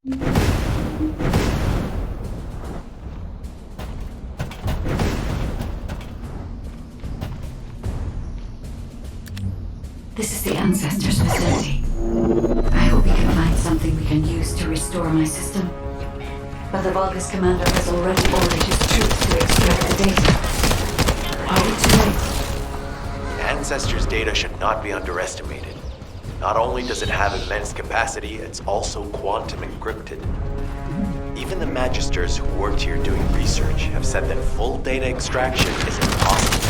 This is the Ancestors' facility. I hope we can find something we can use to restore my system. But the Vulgus commander has already ordered his troops to extract the data. Are we too late? Ancestors' data should not be underestimated. Not only does it have immense capacity, it's also quantum encrypted. Even the Magisters who worked here doing research have said that full data extraction is impossible.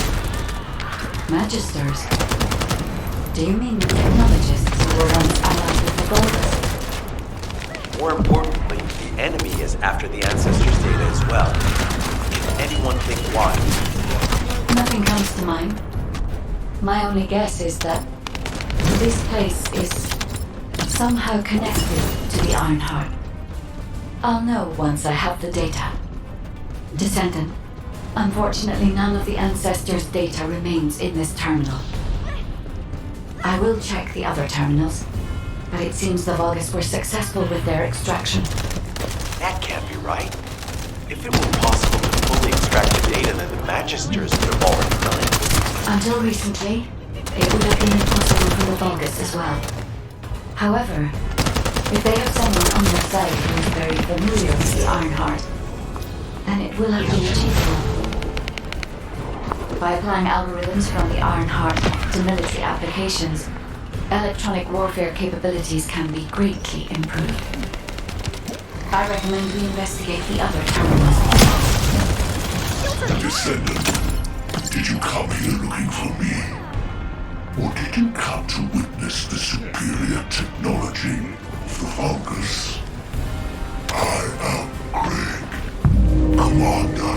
Magisters? Do you mean the technologists who were once allied with the Vulgus? More importantly, the enemy is after the Ancestors' data as well. Can anyone think why? Nothing comes to mind. My only guess is that this place is somehow connected to the Ironheart. I'll know once I have the data. Descendant, unfortunately none of the Ancestors' data remains in this terminal. I will check the other terminals, but it seems the Vulgus were successful with their extraction. That can't be right. If it were possible to fully extract the data, then the Magisters would have already done it. Until recently, it would have been impossible for the Vulgus as well. However, if they have someone on their side who is very familiar with the Ironheart, then it will have been achievable. By applying algorithms from the Ironheart to military applications, electronic warfare capabilities can be greatly improved. I recommend we investigate the other terminals. Descendant, did you come here looking for me? Or did you come to witness the superior technology of the Vulgus? I am Greg, commander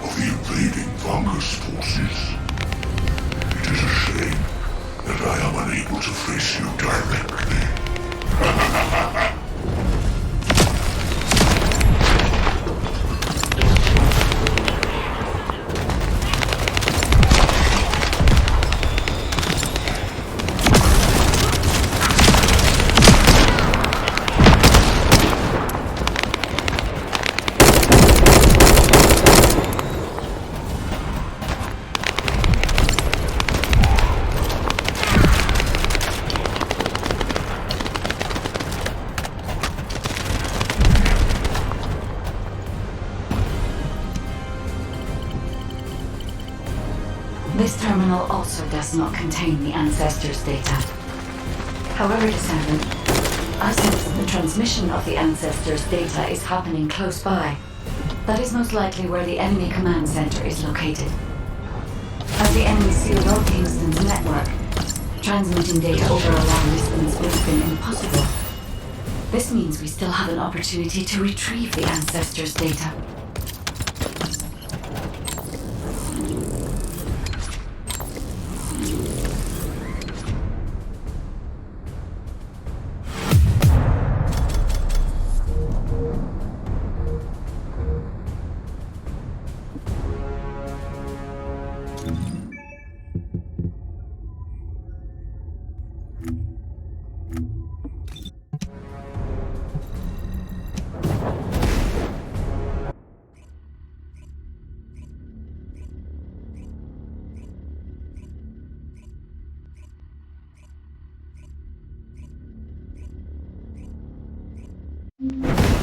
of the invading Vulgus forces. It is a shame that I am unable to face you directly. This terminal also does not contain the Ancestors' data. However, Descendant, I sense that the transmission of the Ancestors' data is happening close by. That is most likely where the enemy command center is located. As the enemy sealed off Kingston's network, transmitting data over a long distance would have been impossible. This means we still have an opportunity to retrieve the Ancestors' data.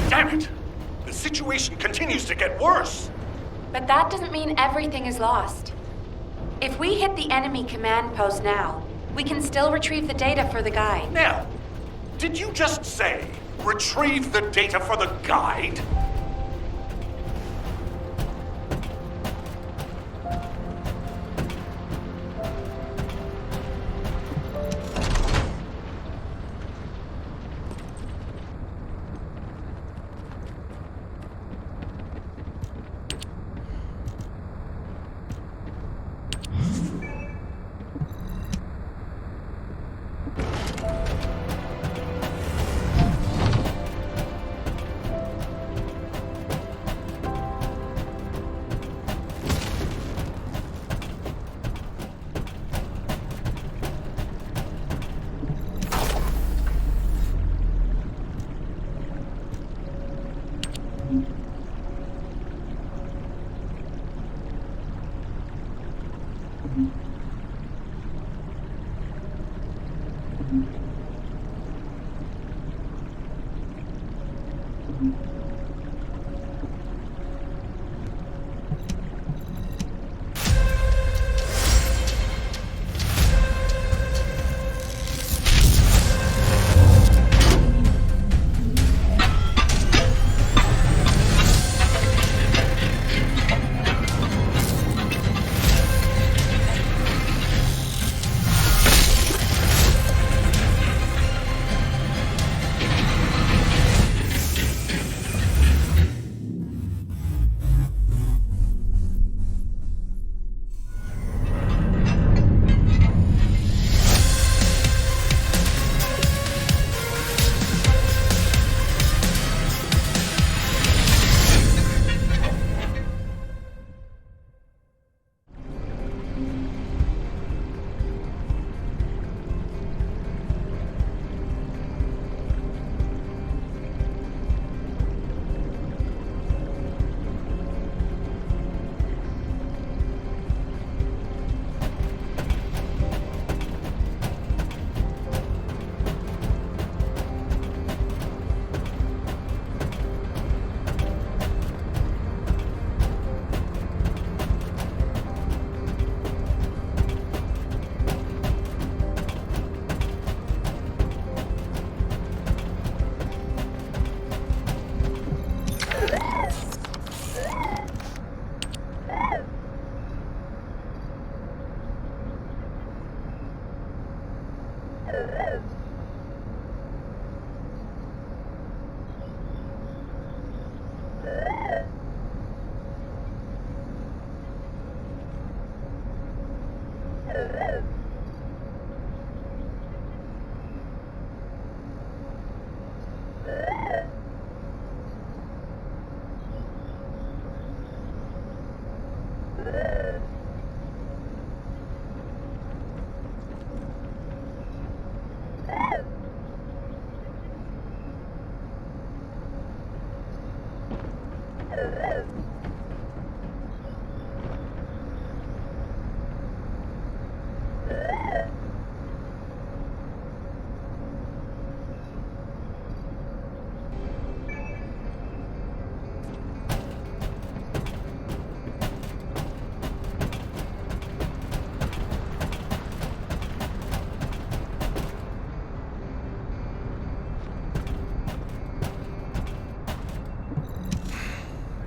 Damn it! The situation continues to get worse! But that doesn't mean everything is lost. If we hit the enemy command post now, we can still retrieve the data for the guide. Now, did you just say, retrieve the data for the guide?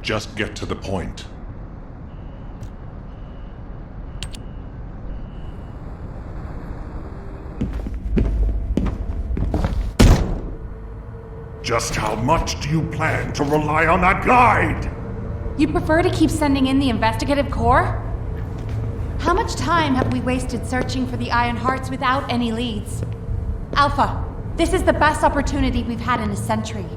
Just get to the point. Just how much do you plan to rely on that guide? You prefer to keep sending in the investigative corps? How much time have we wasted searching for the Iron Hearts without any leads? Alpha, this is the best opportunity we've had in a century.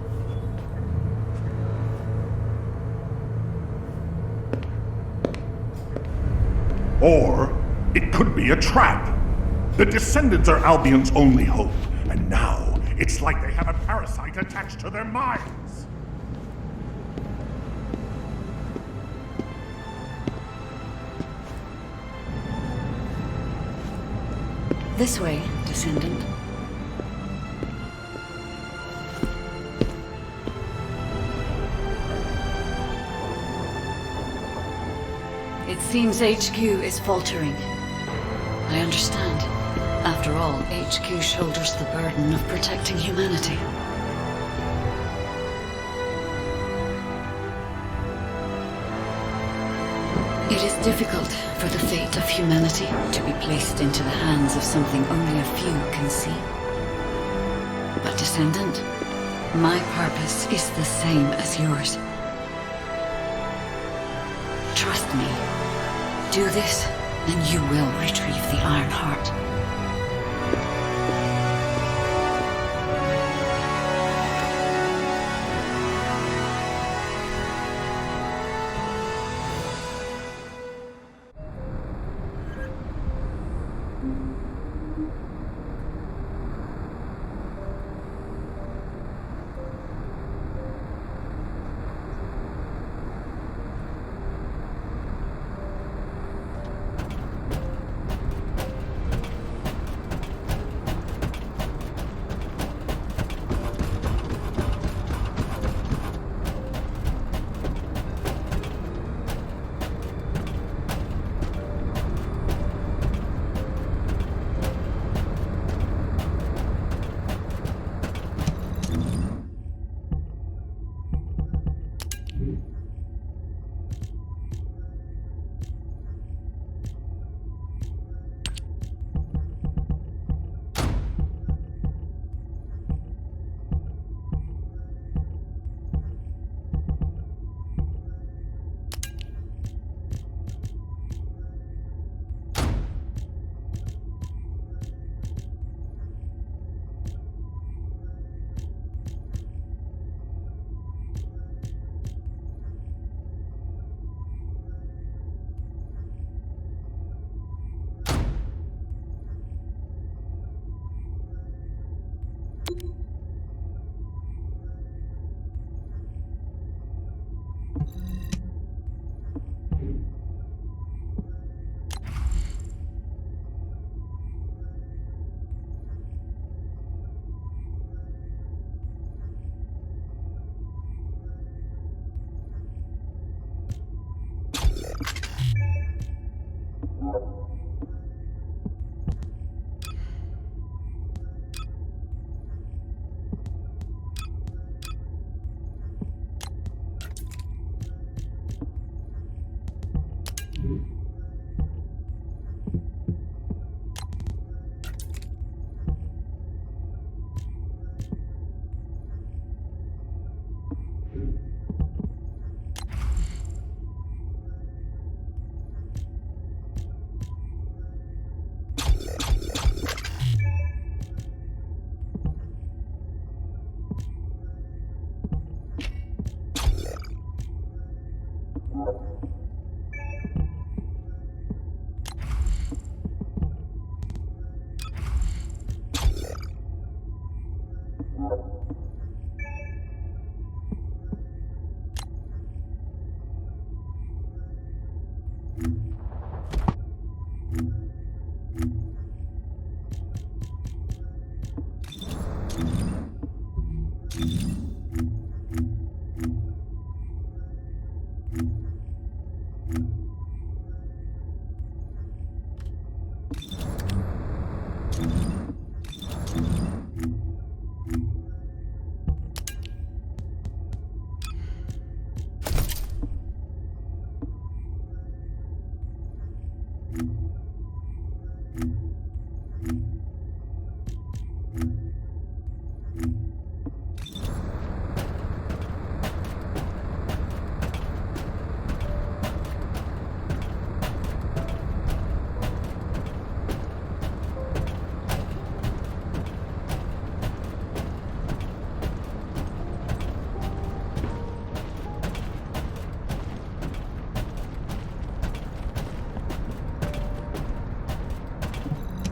Or it could be a trap. The Descendants are Albion's only hope, and now it's like they have a parasite attached to their minds. This way, Descendant. It seems HQ is faltering. I understand. After all, HQ shoulders the burden of protecting humanity. It is difficult for the fate of humanity to be placed into the hands of something only a few can see. But Descendant, my purpose is the same as yours. Trust me. Do this, and you will retrieve the Iron Heart.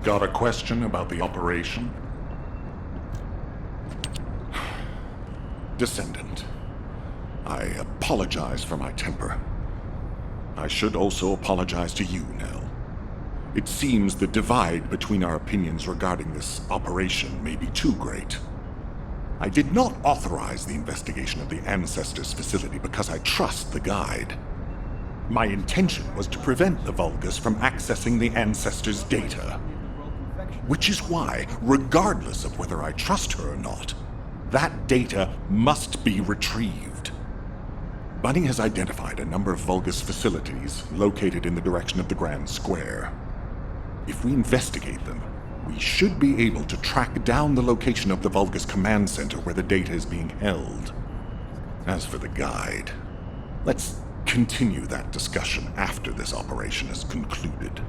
Got a question about the operation? Descendant, I apologize for my temper. I should also apologize to you, Nell. It seems the divide between our opinions regarding this operation may be too great. I did not authorize the investigation of the Ancestors' facility because I trust the guide. My intention was to prevent the Vulgus from accessing the Ancestors' data. Which is why, regardless of whether I trust her or not, that data must be retrieved. Bunny has identified a number of Vulgus facilities located in the direction of the Grand Square. If we investigate them, we should be able to track down the location of the Vulgus command center where the data is being held. As for the guide, let's continue that discussion after this operation is concluded.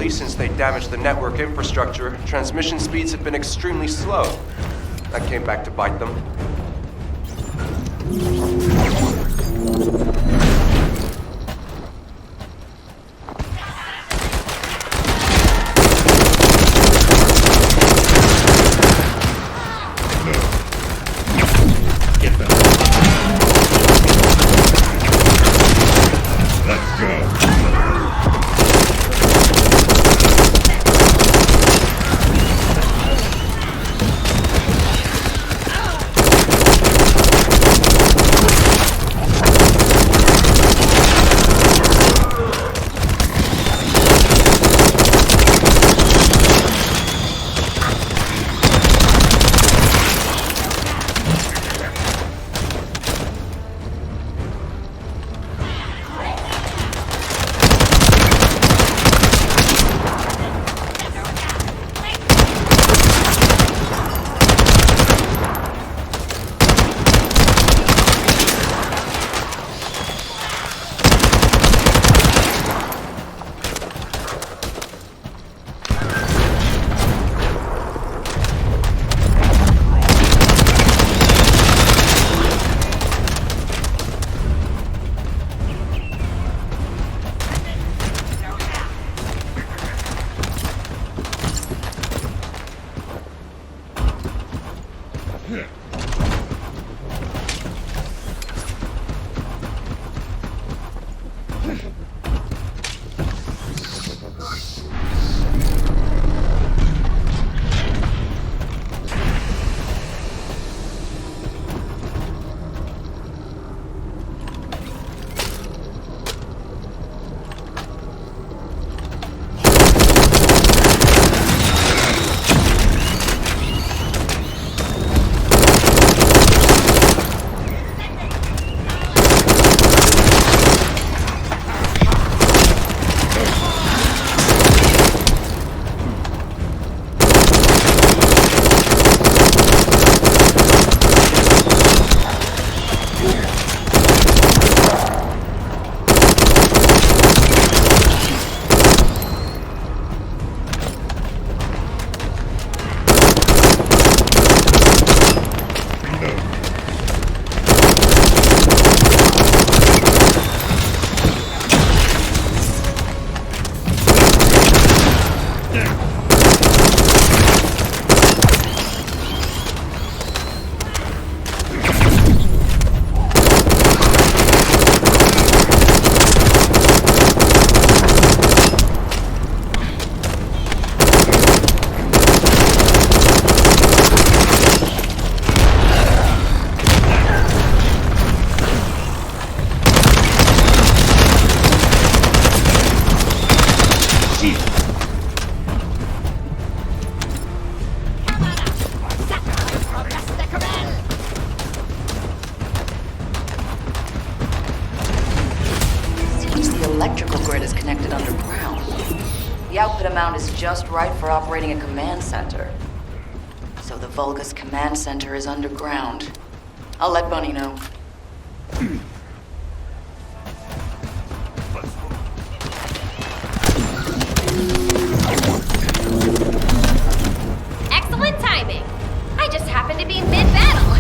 Lately, since they damaged the network infrastructure, transmission speeds have been extremely slow. That came back to bite them. electrical grid is connected underground. The output amount is just right for operating a command center. So the Vulgus command center is underground. I'll let Bunny know. Excellent timing. I just happened to be mid-battle.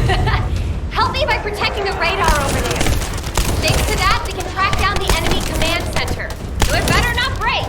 Help me by protecting the radar over there. Thanks to that, we can track down the enemy command center. So it better not break.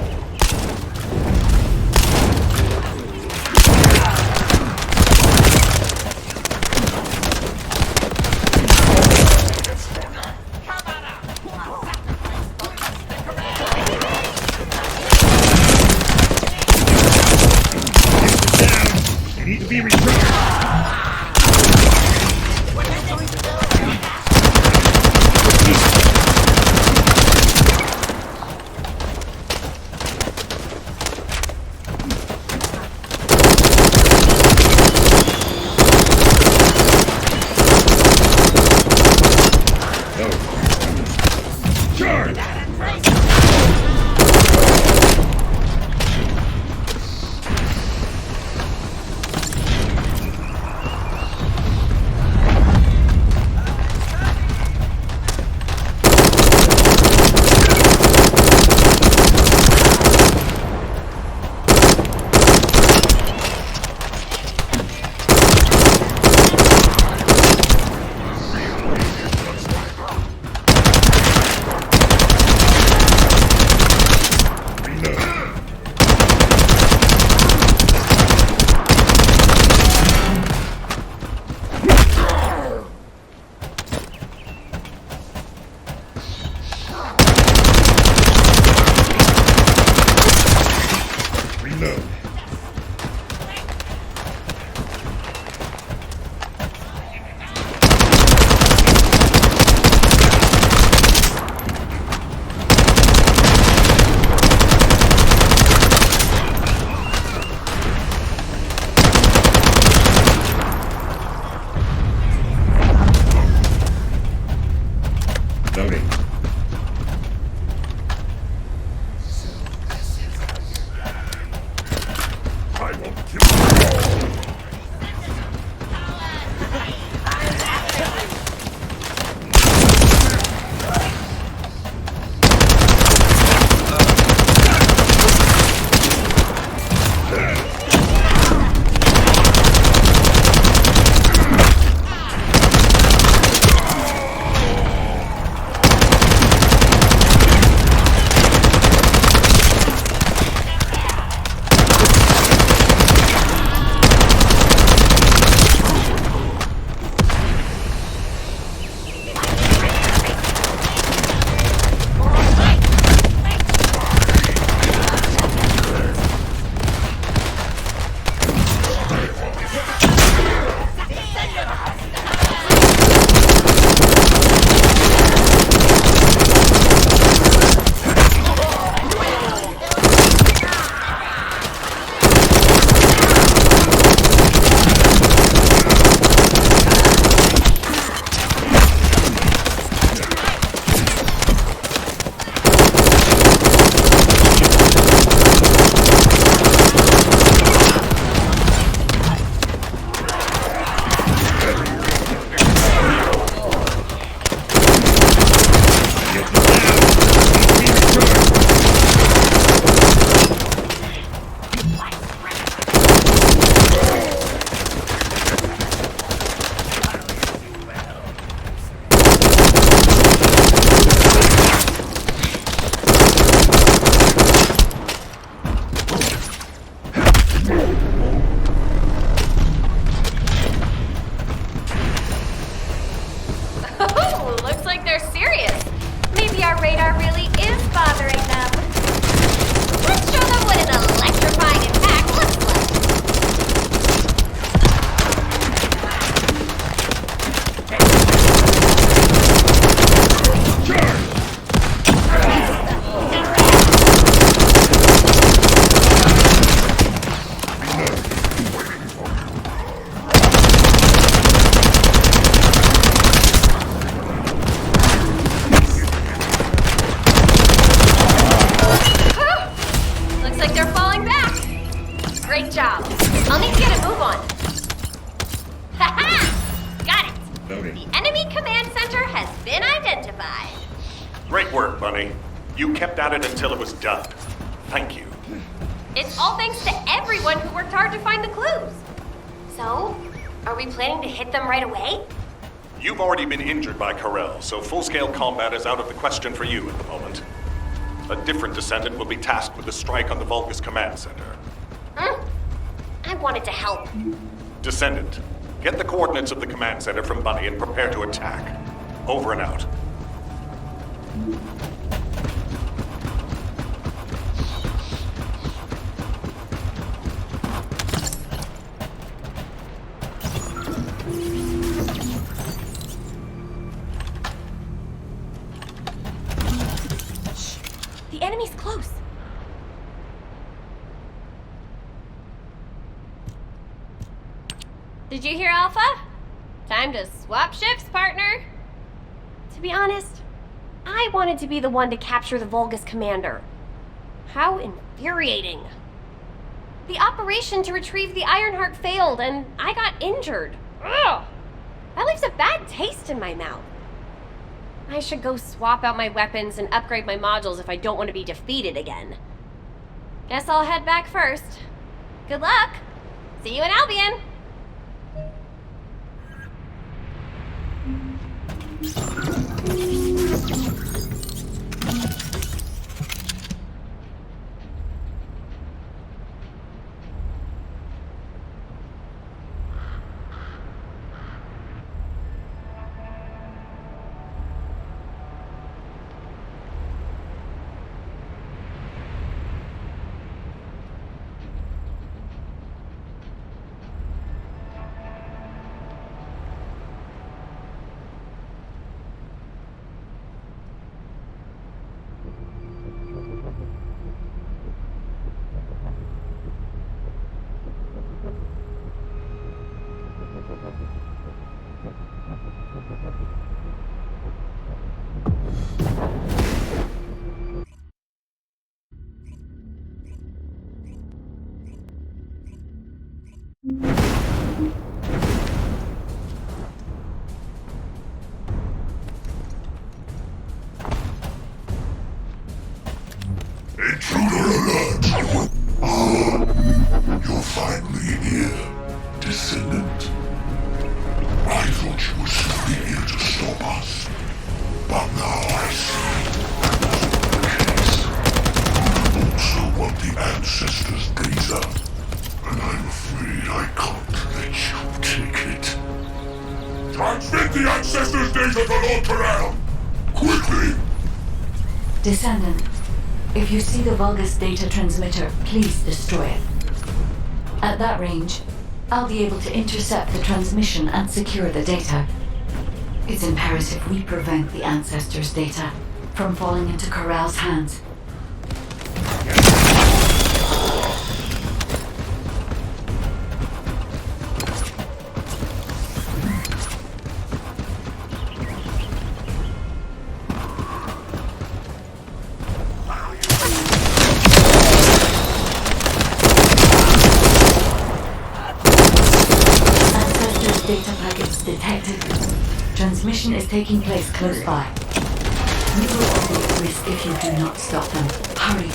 they're serious. Maybe our radar really is bothering them. Let's show them what an electrifying attack looks like. Looks like they're falling back. Great job. I'll need to get a move on. Ha-ha! Got it. The enemy command center has been identified. Great work, Bunny. You kept at it until it was done. Thank you. It's all thanks to everyone who worked hard to find the clues. So, are we planning to hit them right away? You've already been injured by Corel, so full-scale combat is out of the question for you at the moment. A different Descendant will be tasked with a strike on the Vulgus command center. I wanted to help. Descendant, get the coordinates of the command center from Bunny and prepare to attack. Over and out. The enemy's close. Did you hear, Alpha? Time to swap ships, partner. To be honest, I wanted to be the one to capture the Vulgus commander. How infuriating. The operation to retrieve the Ironheart failed, and I got injured. Ugh! That leaves a bad taste in my mouth. I should go swap out my weapons and upgrade my modules if I don't want to be defeated again. Guess I'll head back first. Good luck! See you in Albion! Intruder alert! You're finally here, Descendant. I thought you were simply here to stop us. But now I see that's not the case. You also want the Ancestors' data. And I'm afraid I can't let you take it. Transmit the Ancestors' data to Lord Corel! Quickly! Descendant, if you see the Vulgus data transmitter, please destroy it. At that range, I'll be able to intercept the transmission and secure the data. It's imperative we prevent the Ancestors' data from falling into Corel's hands. Data packets detected. Transmission is taking place close by. You will all be at risk if you do not stop them. Hurry.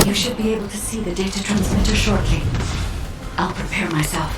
You should be able to see the data transmitter shortly. I'll prepare myself.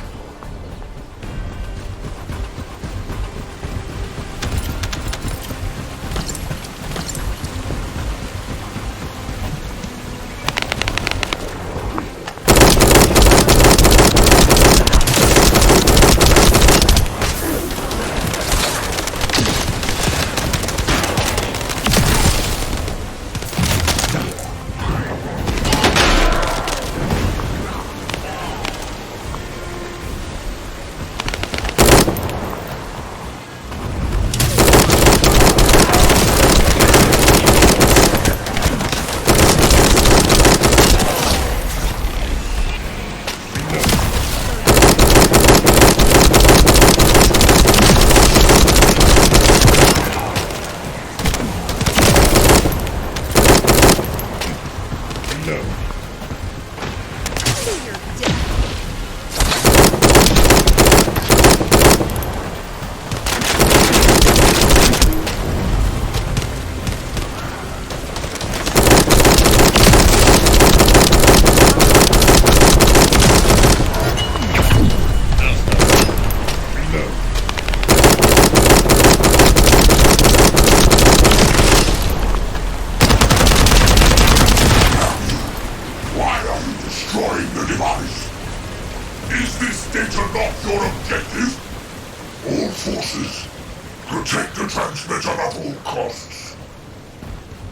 travel costs.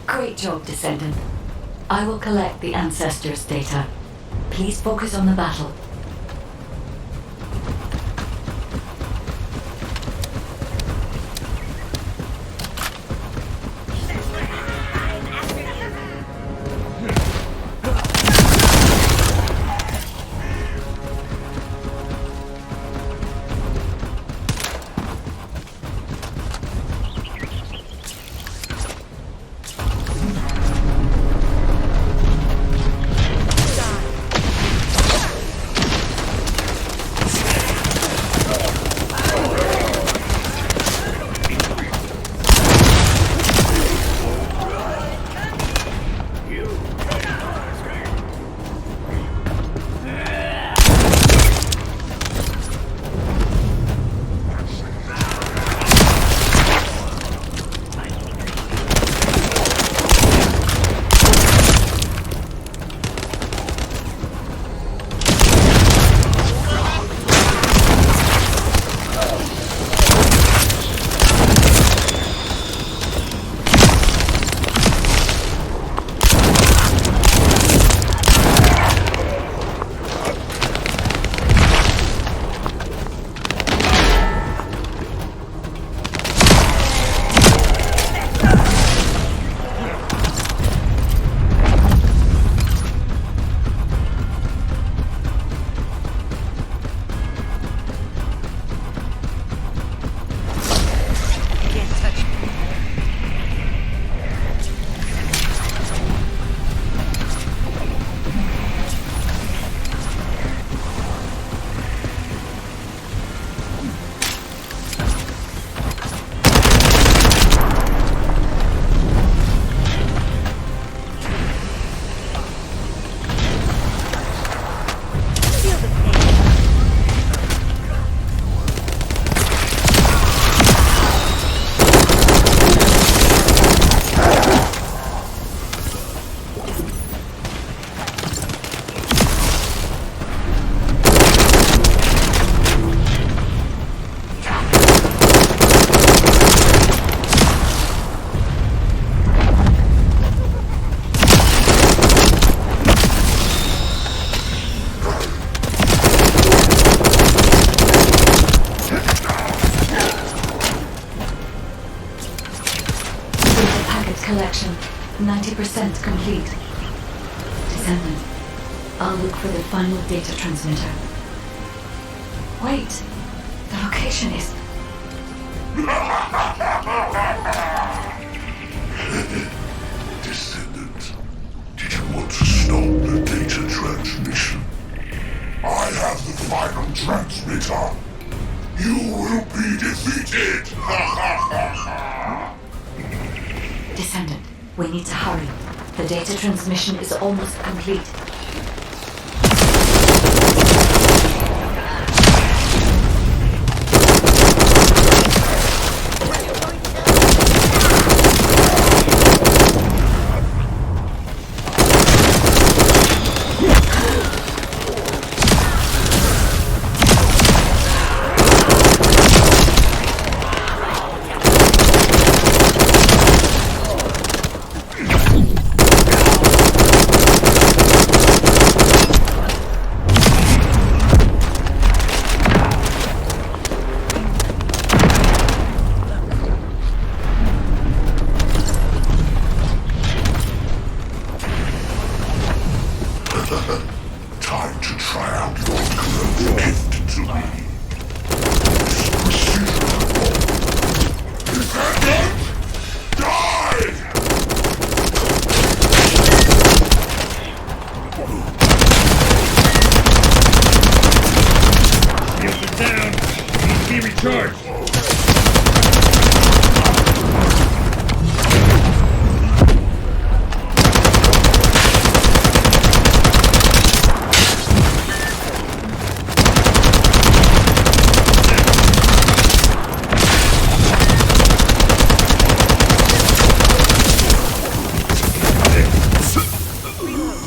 Great job, Descendant. I will collect the Ancestors' data. Please focus on the battle. Collection 90% complete. Descendant, I'll look for the final data transmitter. Wait, the location is... Descendant, did you want to stop the data transmission? I have the final transmitter. You will be defeated! Descendant, we need to hurry. The data transmission is almost complete. Time to try out your clone gift to me. Descendant! Die! Shield is down. Need to be recharged.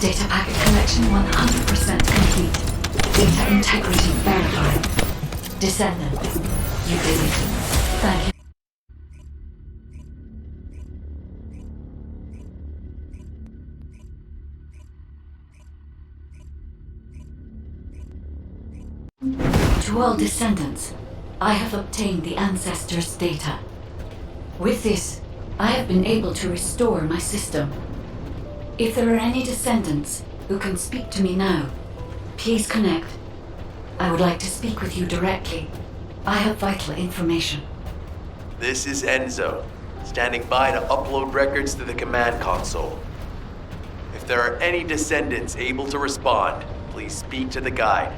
Data packet collection 100% complete. Data integrity verified. Descendant, you did it. Thank you. To all descendants, I have obtained the Ancestors' data. With this, I have been able to restore my system. If there are any descendants who can speak to me now, please connect. I would like to speak with you directly. I have vital information. This is Enzo, standing by to upload records to the command console. If there are any descendants able to respond, please speak to the guide.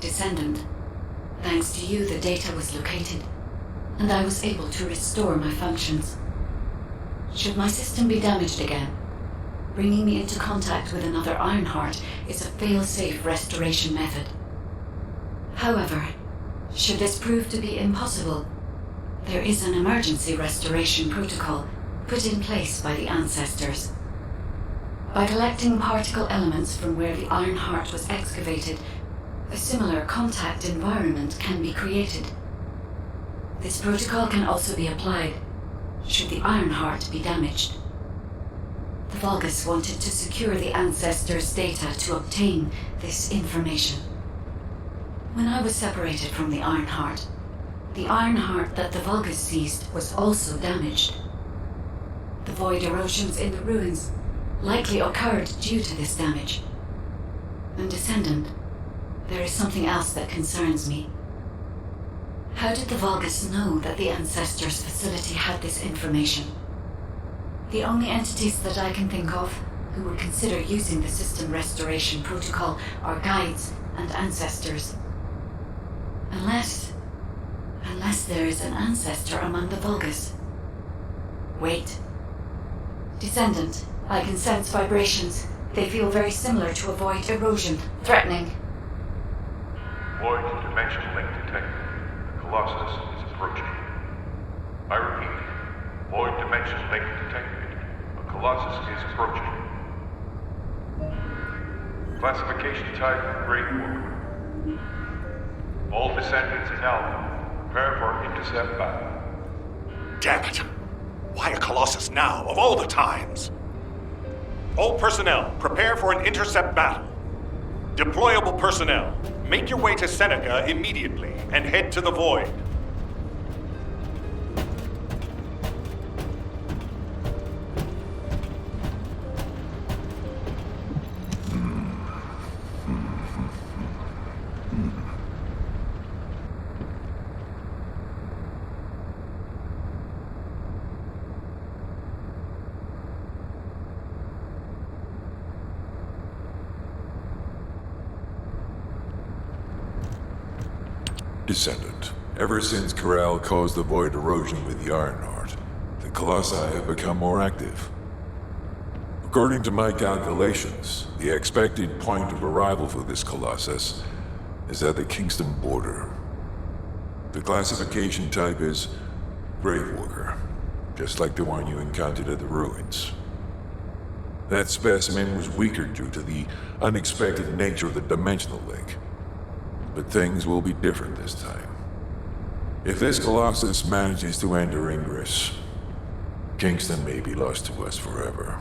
Descendant, thanks to you the data was located, and I was able to restore my functions. Should my system be damaged again, bringing me into contact with another Ironheart is a fail-safe restoration method. However, should this prove to be impossible, there is an emergency restoration protocol put in place by the Ancestors. By collecting particle elements from where the Iron Heart was excavated, a similar contact environment can be created. This protocol can also be applied should the Iron Heart be damaged. The Vulgus wanted to secure the Ancestors' data to obtain this information. When I was separated from the Iron Heart that the Vulgus seized was also damaged. The void erosions in the ruins likely occurred due to this damage. And Descendant, there is something else that concerns me. How did the Vulgus know that the Ancestors' facility had this information? The only entities that I can think of who would consider using the system restoration protocol are guides and ancestors. Unless there is an ancestor among the Vulgus. Wait. Descendant, I can sense vibrations. They feel very similar to a void erosion. Threatening. Void dimension link detected. The Colossus is approaching. I repeat, void dimension link detected. A Colossus is approaching. Classification type, Great Worker. All descendants in Alpha. Prepare for intercept battle. Damn it! Why a Colossus now, of all the times? All personnel, prepare for an intercept battle. Deployable personnel, make your way to Seneca immediately and head to the Void. Descendant, ever since Corral caused the void erosion with the Iron Heart, the Colossi have become more active. According to my calculations, the expected point of arrival for this Colossus is at the Kingston border. The classification type is Gravewalker, just like the one you encountered at the ruins. That specimen was weaker due to the unexpected nature of the dimensional link. But things will be different this time. If this Colossus manages to enter Ingress, Kingston may be lost to us forever.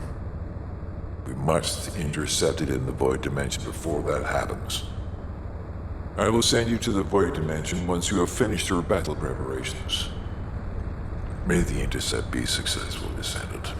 We must intercept it in the Void Dimension before that happens. I will send you to the Void Dimension once you have finished your battle preparations. May the intercept be successful, Descendant.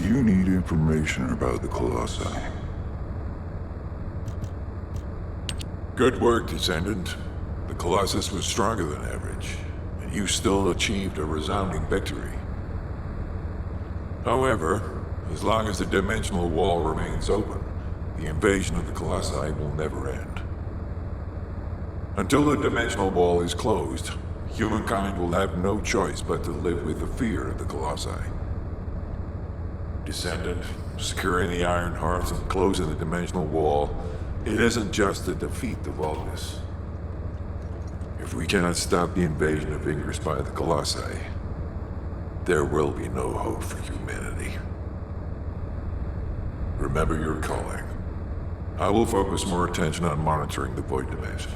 You need information about the Colossi. Good work, Descendant. The Colossus was stronger than average, and you still achieved a resounding victory. However, as long as the dimensional wall remains open, the invasion of the Colossi will never end. Until the dimensional wall is closed, humankind will have no choice but to live with the fear of the Colossi. Descendant, securing the Iron Hearts and closing the dimensional wall, it isn't just to defeat the Vulgus. If we cannot stop the invasion of Ingress by the Colossi, there will be no hope for humanity. Remember your calling. I will focus more attention on monitoring the Void Dimension.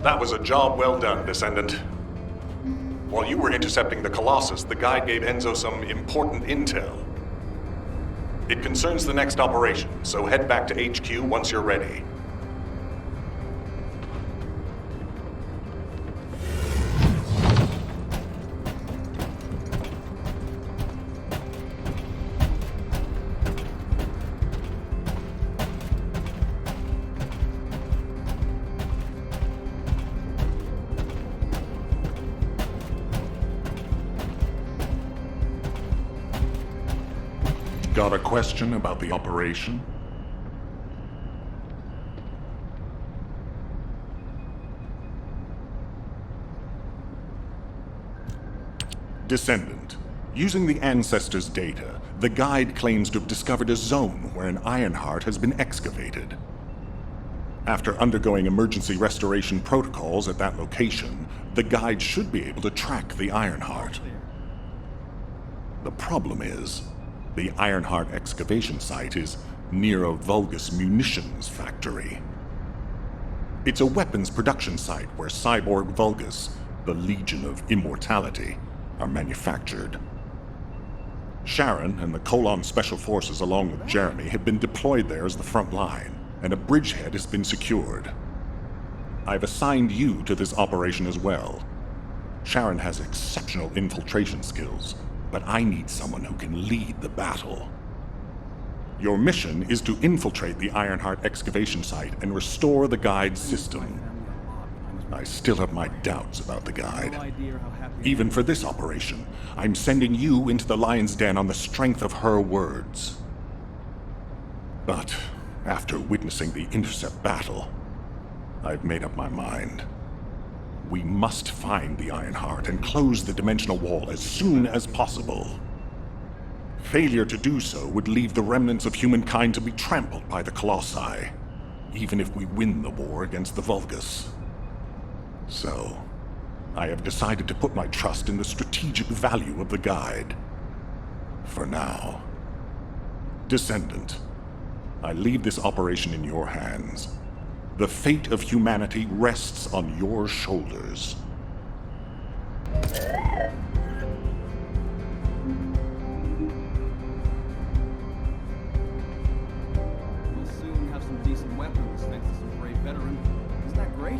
That was a job well done, Descendant. While you were intercepting the Colossus, the guide gave Enzo some important intel. It concerns the next operation, so head back to HQ once you're ready. Got a question about the operation? Descendant. Using the Ancestors' data, the guide claims to have discovered a zone where an Ironheart has been excavated. After undergoing emergency restoration protocols at that location, the guide should be able to track the Ironheart. The problem is, the Ironheart excavation site is near a Vulgus munitions factory. It's a weapons production site where cyborg Vulgus, the Legion of Immortality, are manufactured. Sharon and the Colon Special Forces along with Jeremy have been deployed there as the front line, and a bridgehead has been secured. I've assigned you to this operation as well. Sharon has exceptional infiltration skills, but I need someone who can lead the battle. Your mission is to infiltrate the Ironheart excavation site and restore the guide's system. I still have my doubts about the guide. Even for this operation, I'm sending you into the Lion's Den on the strength of her words. But after witnessing the intercept battle, I've made up my mind. We must find the Ironheart and close the dimensional wall as soon as possible. Failure to do so would leave the remnants of humankind to be trampled by the Colossi, even if we win the war against the Vulgus. So, I have decided to put my trust in the strategic value of the guide. For now. Descendant, I leave this operation in your hands. The fate of humanity rests on your shoulders. We'll soon have some decent weapons thanks to some brave veterans. Isn't that great?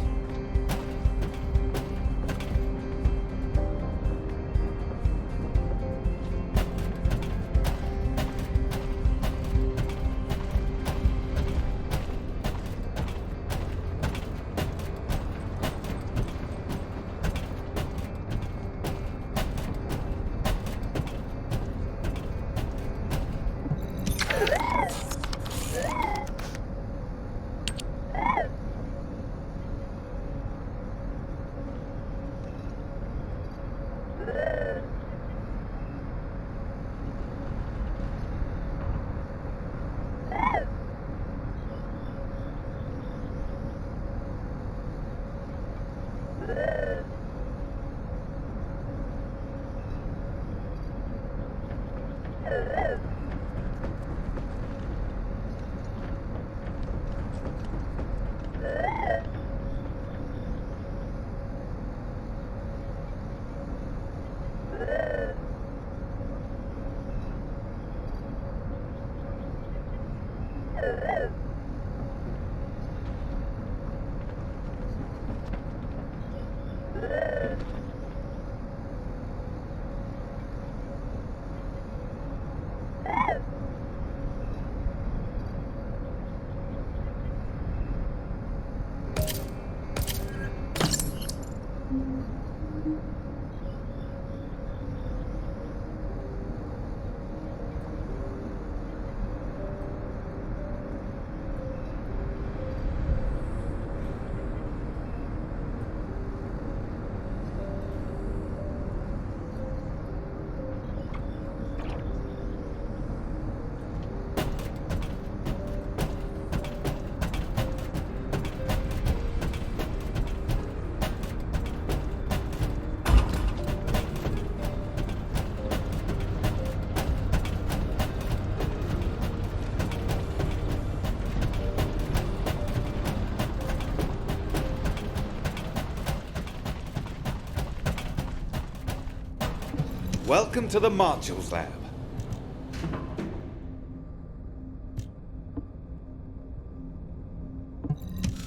Welcome to the Modules Lab.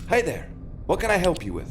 Hi there. What can I help you with?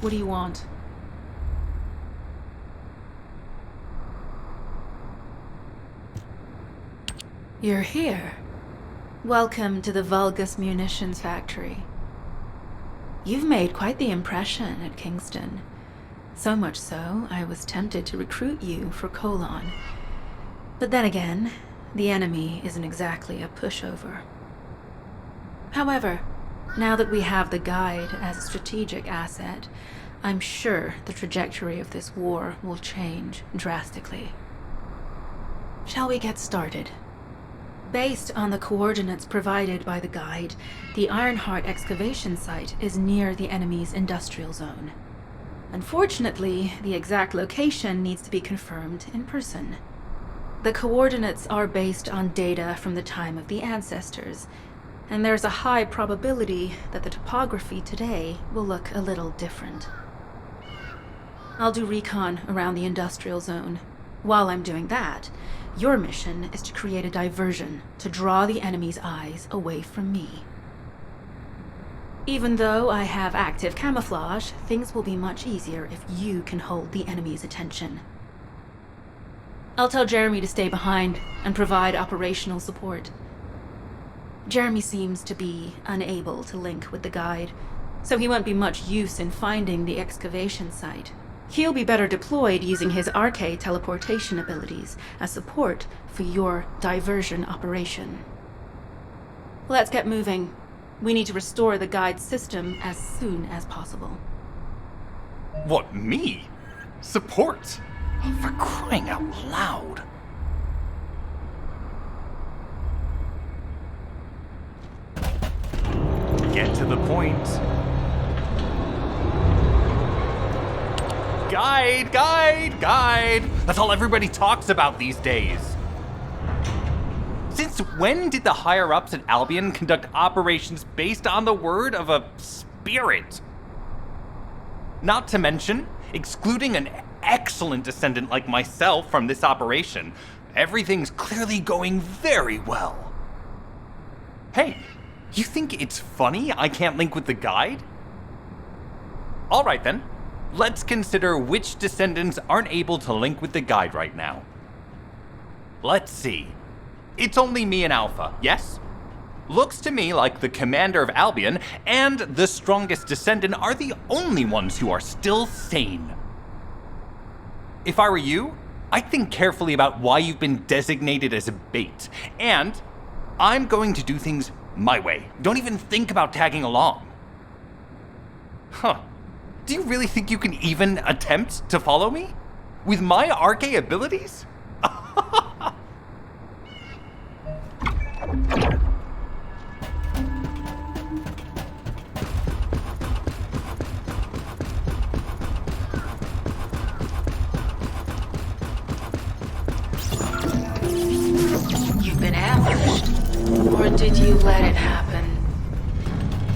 What do you want? You're here. Welcome to the Vulgus Munitions Factory. You've made quite the impression at Kingston. So much so, I was tempted to recruit you for Colon. But then again, the enemy isn't exactly a pushover. However, now that we have the Guide as a strategic asset, I'm sure the trajectory of this war will change drastically. Shall we get started? Based on the coordinates provided by the Guide, the Ironheart excavation site is near the enemy's industrial zone. Unfortunately, the exact location needs to be confirmed in person. The coordinates are based on data from the time of the ancestors, and there's a high probability that the topography today will look a little different. I'll do recon around the industrial zone. While I'm doing that, your mission is to create a diversion to draw the enemy's eyes away from me. Even though I have active camouflage, things will be much easier if you can hold the enemy's attention. I'll tell Jeremy to stay behind and provide operational support. Jeremy seems to be unable to link with the Guide, so he won't be much use in finding the excavation site. He'll be better deployed using his arcade teleportation abilities as support for your diversion operation. Let's get moving. We need to restore the Guide's system as soon as possible. What, me? Support? For crying out loud. Get to the point. Guide, guide, guide! That's all everybody talks about these days. Since when did the higher-ups at Albion conduct operations based on the word of a spirit? Not to mention, excluding an excellent descendant like myself from this operation, everything's clearly going very well. Hey, you think it's funny I can't link with the Guide? All right then. Let's consider which descendants aren't able to link with the Guide right now. Let's see. It's only me and Alpha, yes? Looks to me like the commander of Albion and the strongest descendant are the only ones who are still sane. If I were you, I'd think carefully about why you've been designated as a bait, and I'm going to do things my way. Don't even think about tagging along. Huh. Do you really think you can even attempt to follow me? With my arcade abilities? You've been ambushed. Or did you let it happen?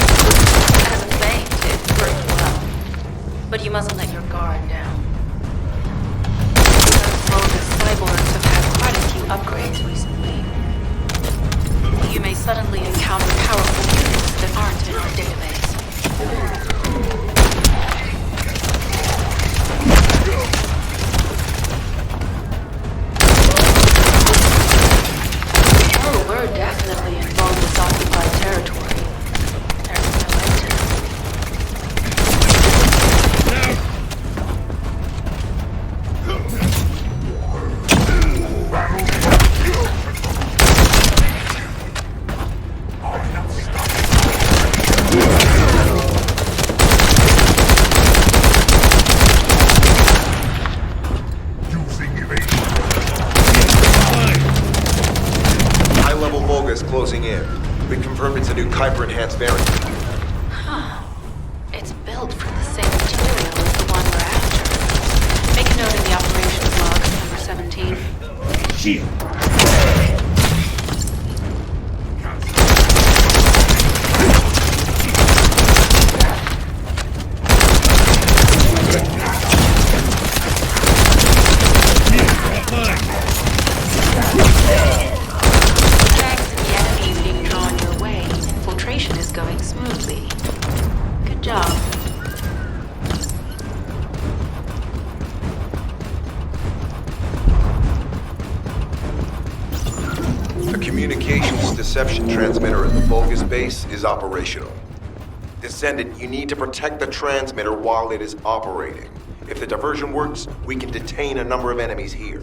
As a feint, it worked well. But you mustn't let your guard down. Those Vulgus cyborgs have had quite a few upgrades recently. You may suddenly encounter powerful units that aren't in our database. Oh, we're definitely in Vulgus occupied territory. There's no end to it. High-level Vulgus closing in. We confirmed it's a new Kuiper-enhanced variant. Huh. It's built from the same material as the one we're after. Make a note in the operations log, number 17. Shield. Thanks to the enemy being drawn your way, infiltration is going smoothly. Good job. reception transmitter at the Vulgus base is operational. Descendant, you need to protect the transmitter while it is operating. If the diversion works, we can detain a number of enemies here.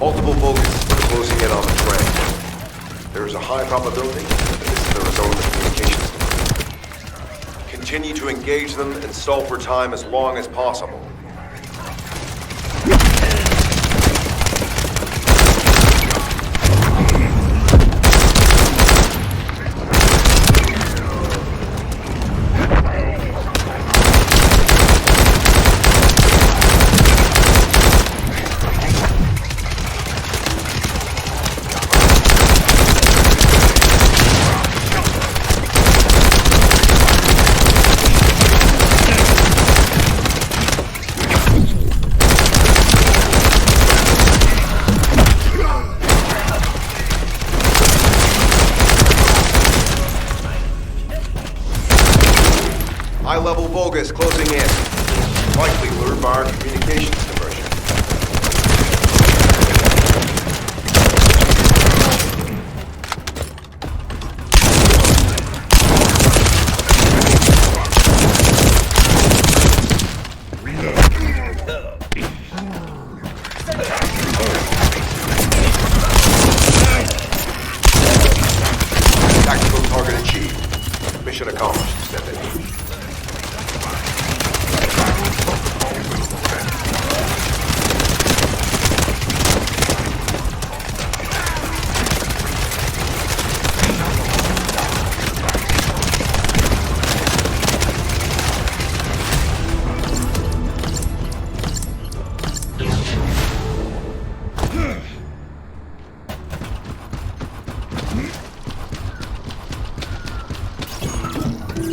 Multiple Vulcans are closing in on the train. There is a high probability that this is the result of the communications. Continue to engage them and stall for time as long as possible. High-level Vulgus closing in. Likely lured by our communications diversion. Tactical target achieved. Mission accomplished, Descendant.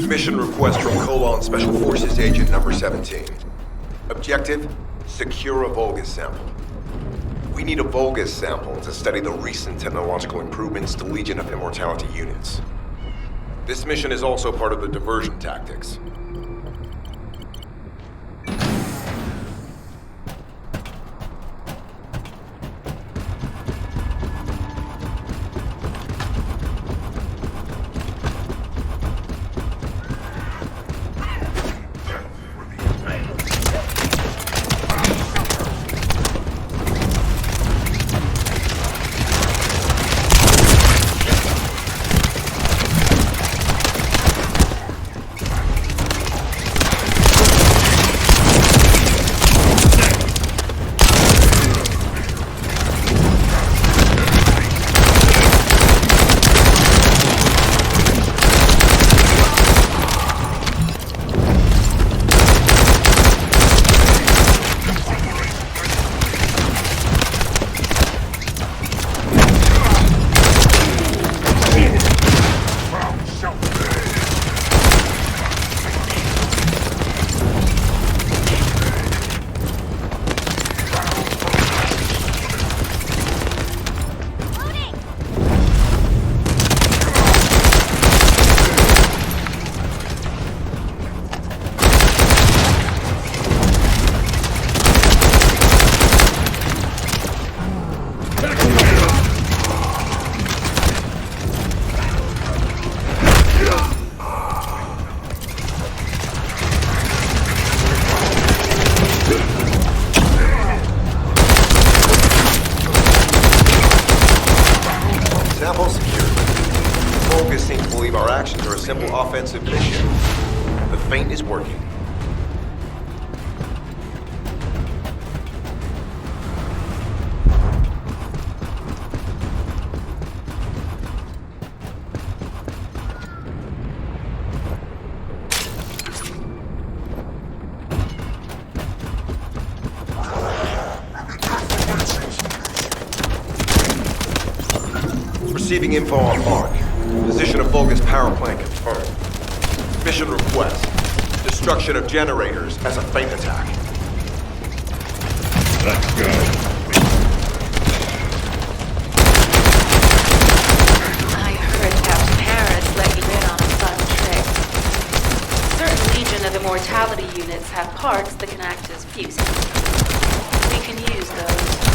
Mission request from Colon Special Forces Agent number 17. Objective, secure a Vulgus sample. We need a Vulgus sample to study the recent technological improvements to Legion of Immortality units. This mission is also part of the diversion tactics. Simple offensive mission. The feint is working. Receiving info on mark. Position of Vulgus power plant confirmed. Mission request. Destruction of generators as a feint attack. Let's go. I heard Captain Harris let you in on a fun trick. Certain Legion of Immortality units have parts that can act as fuses. We can use those.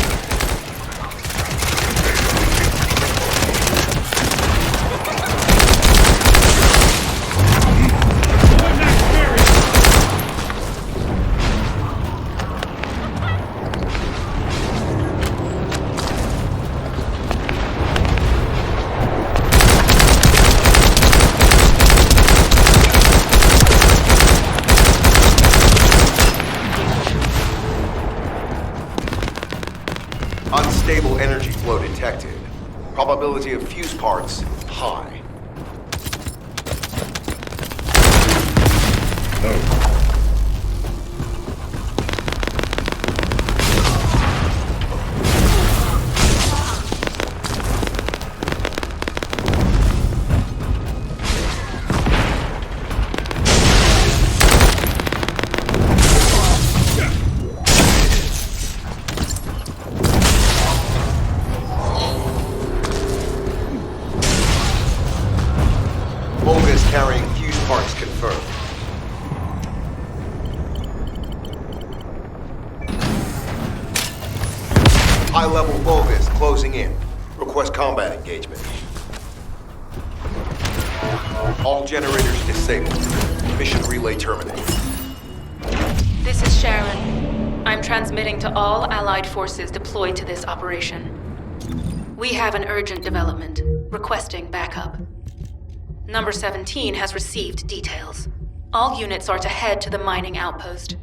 Unstable energy flow detected. Probability of fuse parts, high. Vulgus carrying fuse parts confirmed. High-level Vulgus closing in. Request combat engagement. All generators disabled. Mission relay terminated. This is Sharon. I'm transmitting to all Allied forces deployed to this operation. We have an urgent development, requesting backup. Number 17 has received details. All units are to head to the mining outpost.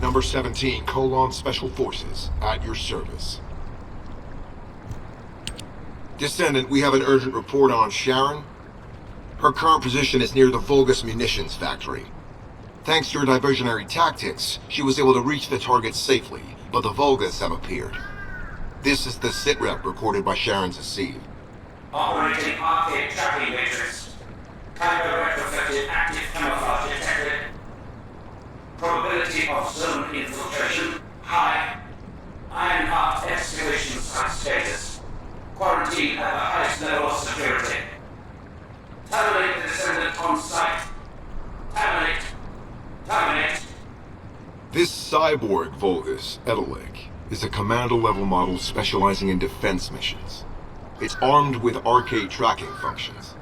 Number 17, Special Forces, at your service. Descendant, we have an urgent report on Sharon. Her current position is near the Vulgus munitions factory. Thanks to your diversionary tactics, she was able to reach the target safely, but the Vulgus have appeared. This is the sitrep recorded by Sharon's Asiv. Operating arcade tracking matrix. Type of retrofitted active camouflage detected. Probability of zone infiltration, high. Ironheart excavation site status. Quarantine at the highest level of security. Terminate the Descendant on site. Terminate. Terminate. This cyborg Vulgus, Edelik, is a commando-level model specializing in defense missions. It's armed with arcade tracking functions.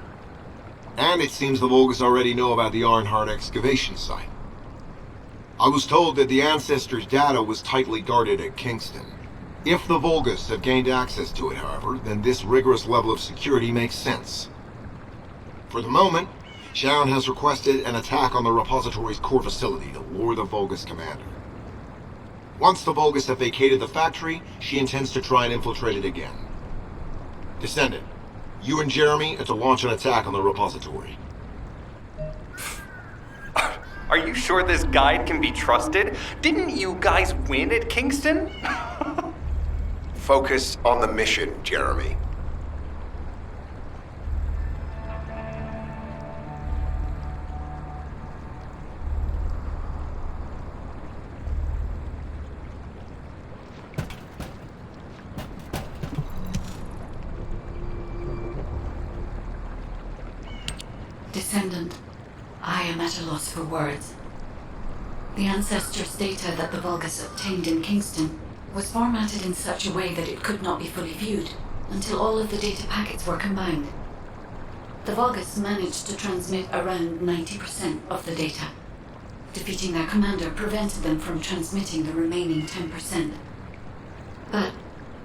And it seems the Vulgus already know about the Ironheart excavation site. I was told that the Ancestors' data was tightly guarded at Kingston. If the Vulgus have gained access to it, however, then this rigorous level of security makes sense. For the moment, Sharon has requested an attack on the repository's core facility to lure the Vulgus commander. Once the Vulgus have vacated the factory, she intends to try and infiltrate it again. Descendant, you and Jeremy are to launch an attack on the repository. Are you sure this guide can be trusted? Didn't you guys win at Kingston? Focus on the mission, Jeremy. Descendant, I am at a loss for words. The Ancestors' data that the Vulgus obtained in Kingston was formatted in such a way that it could not be fully viewed until all of the data packets were combined. The Vulgus managed to transmit around 90% of the data. Defeating their commander prevented them from transmitting the remaining 10%. But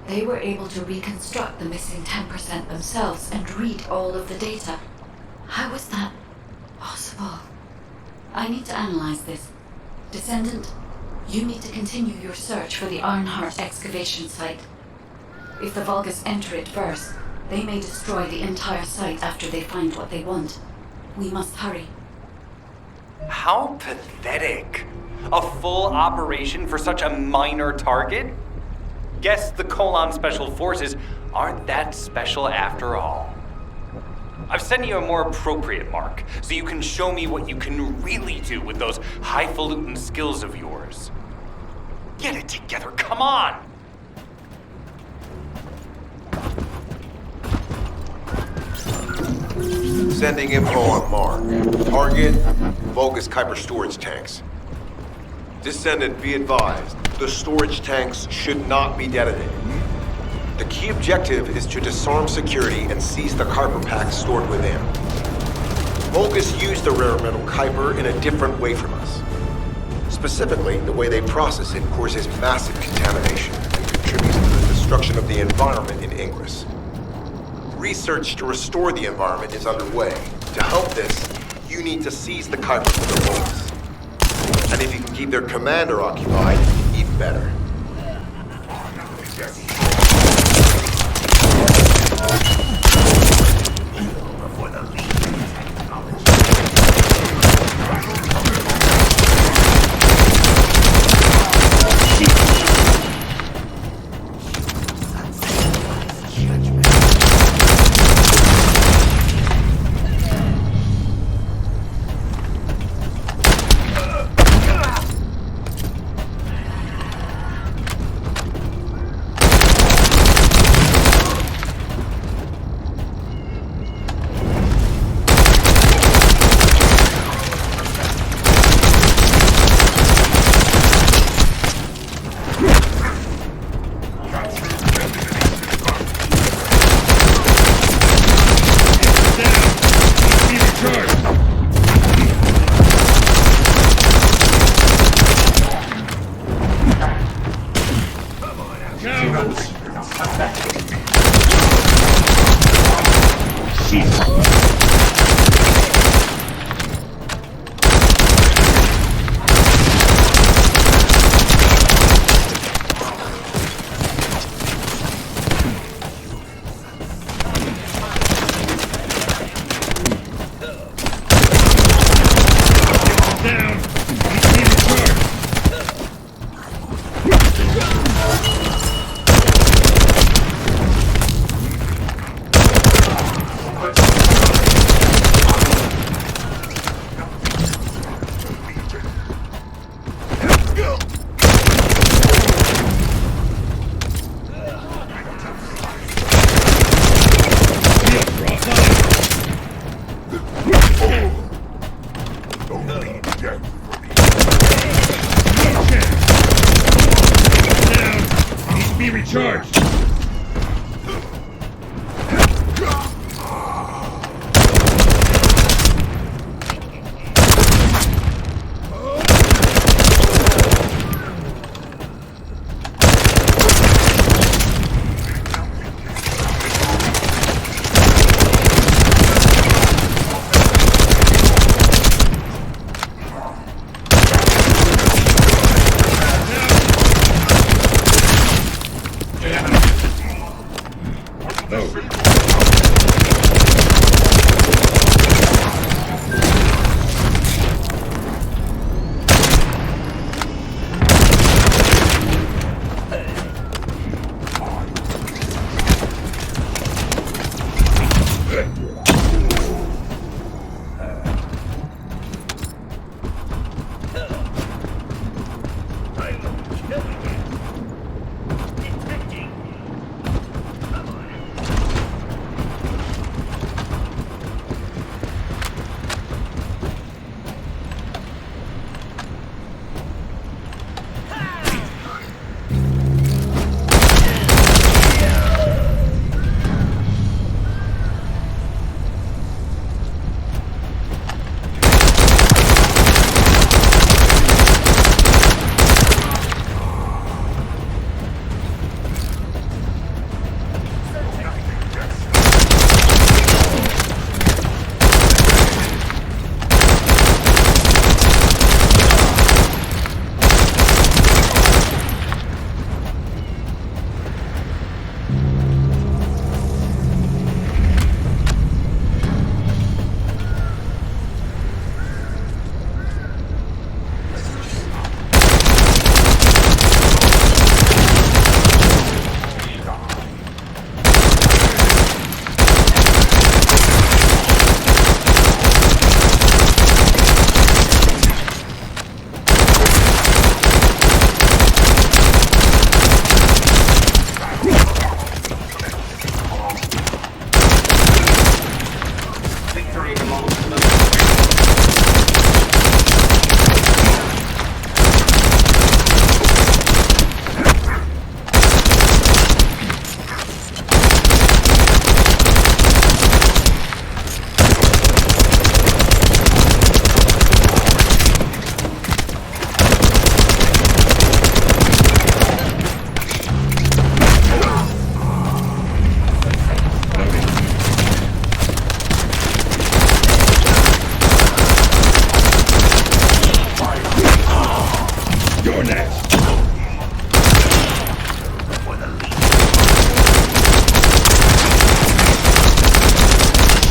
they were able to reconstruct the missing 10% themselves and read all of the data. How was that possible? I need to analyze this. Descendant, you need to continue your search for the Ironheart excavation site. If the Vulgus enter it first, they may destroy the entire site after they find what they want. We must hurry. How pathetic. A full operation for such a minor target? Guess the Colon Special Forces aren't that special after all. I've sent you a more appropriate mark, so you can show me what you can really do with those highfalutin skills of yours. Get it together, come on! Sending info on mark. Target, Vulgus Kuiper storage tanks. Descendant, be advised, the storage tanks should not be detonated. The key objective is to disarm security and seize the Kuiper packs stored within. Vulgus use the rare metal Kuiper in a different way from us. Specifically, the way they process it causes massive contamination and contributes to the destruction of the environment in Ingress. Research to restore the environment is underway. To help this, you need to seize the Kuiper from the Vulgus. And if you can keep their commander occupied, even better.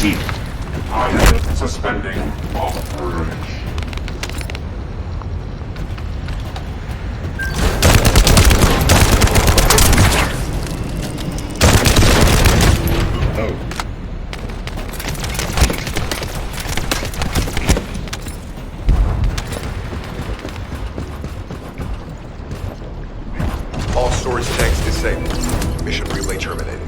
Chief. I am suspending operation. All storage tanks disabled. Mission relay terminated.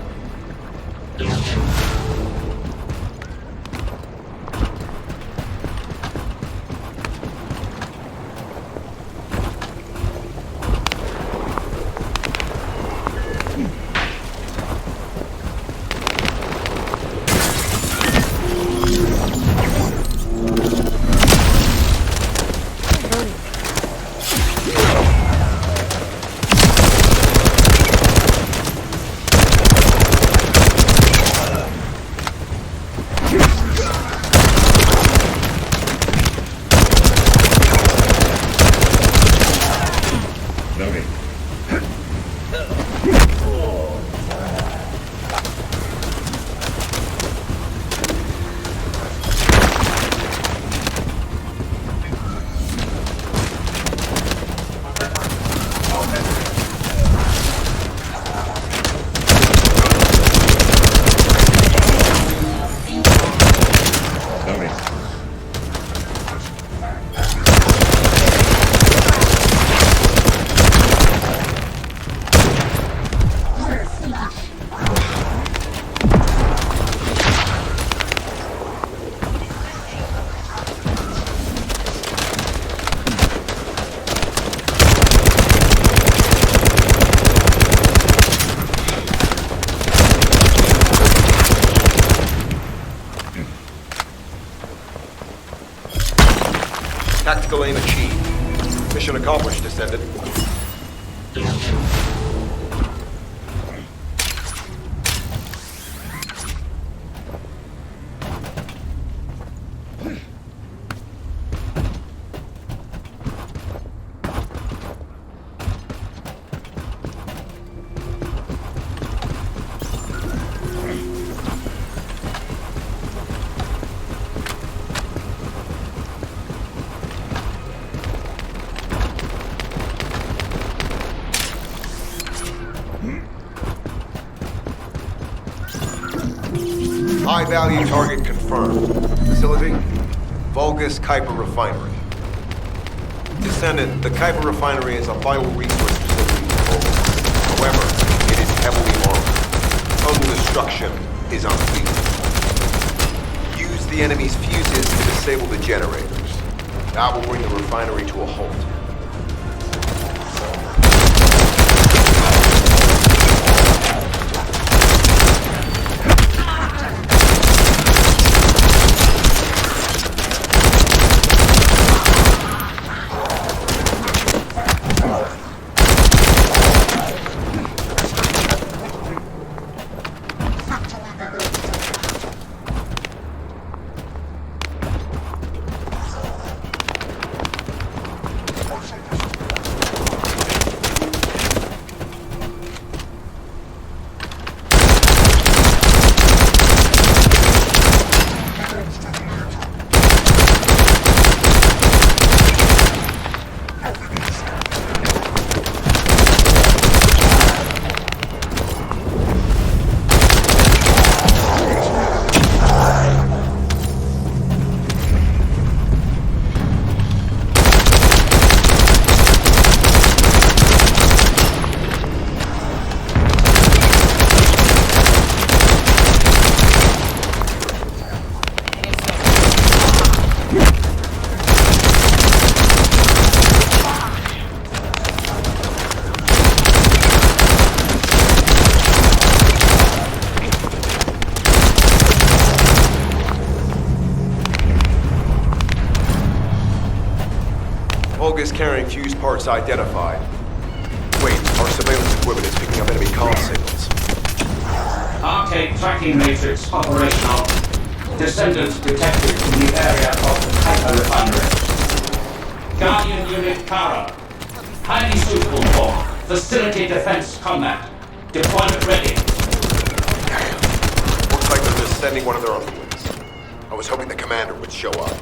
Tactical aim achieved. Mission accomplished, Descendant. High-value target confirmed. Facility? Vulgus Kuiper Refinery. Descendant, the Kuiper Refinery is a vital resource facility for Vulgus. However, it is heavily armored. Total destruction is unthinkable. Use the enemy's fuses to disable the generators. That will bring the refinery to a halt. Vulgus carrying fuse parts identified. Wait, our surveillance equipment is picking up enemy comm signals. Arcade tracking matrix operational. Descendant detected in the area of the Kuiper Refinery. Guardian Unit Kara. Highly suitable for facility defense combat. Deployment ready. Looks like they're just sending one of their own wings. was hoping the commander would show up.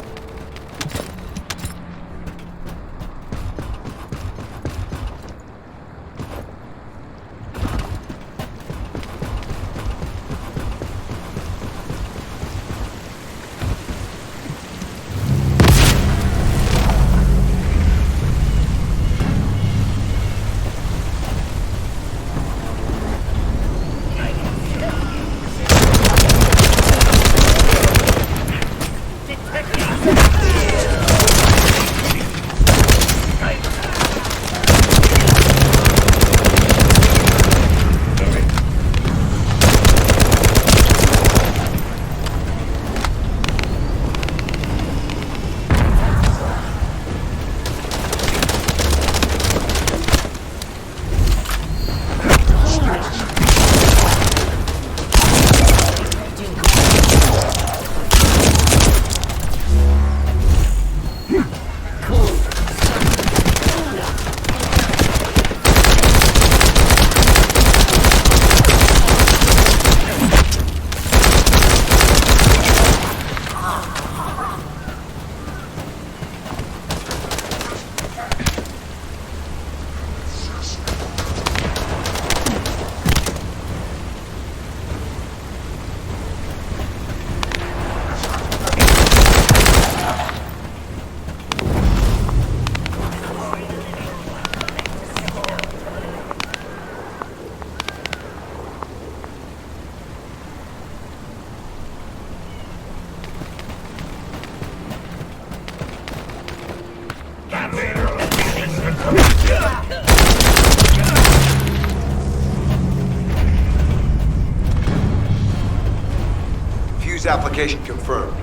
Application confirmed.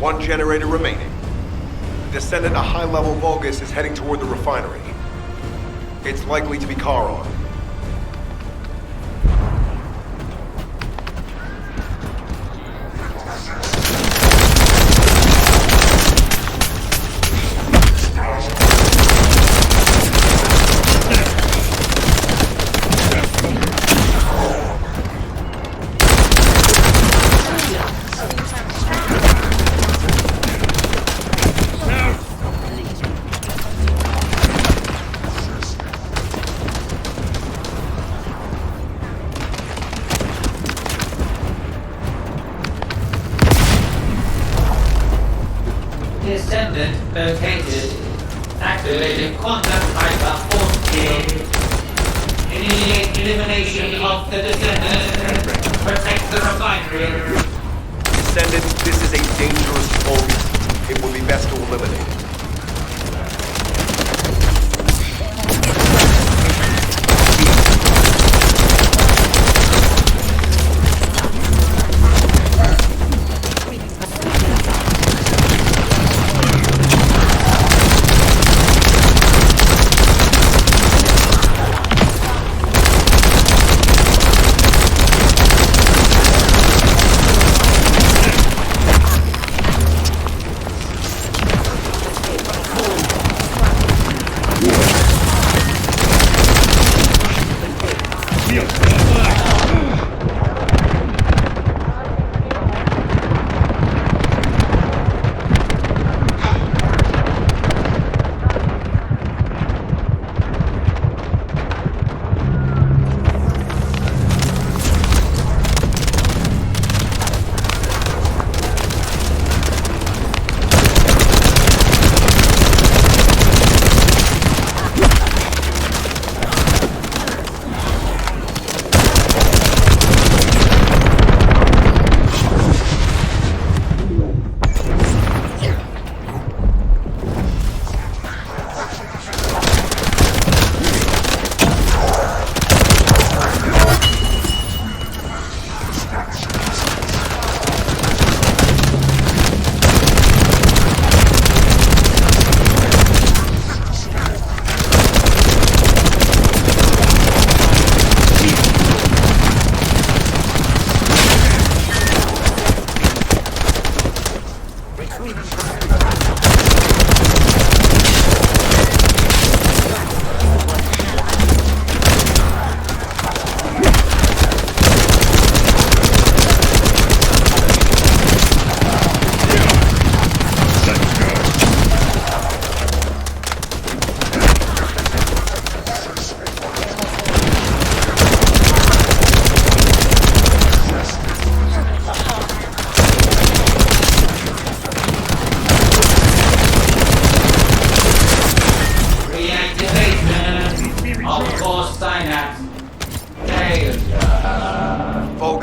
One generator remaining. Descendant, a high-level Vulgus is heading toward the refinery. It's likely to be Charon. Descendant located. Activating quantum hyper force field. Immediate elimination of the Descendant. Protect the refinery. Descendant, this is a dangerous Vulgus. It would be best to eliminate it.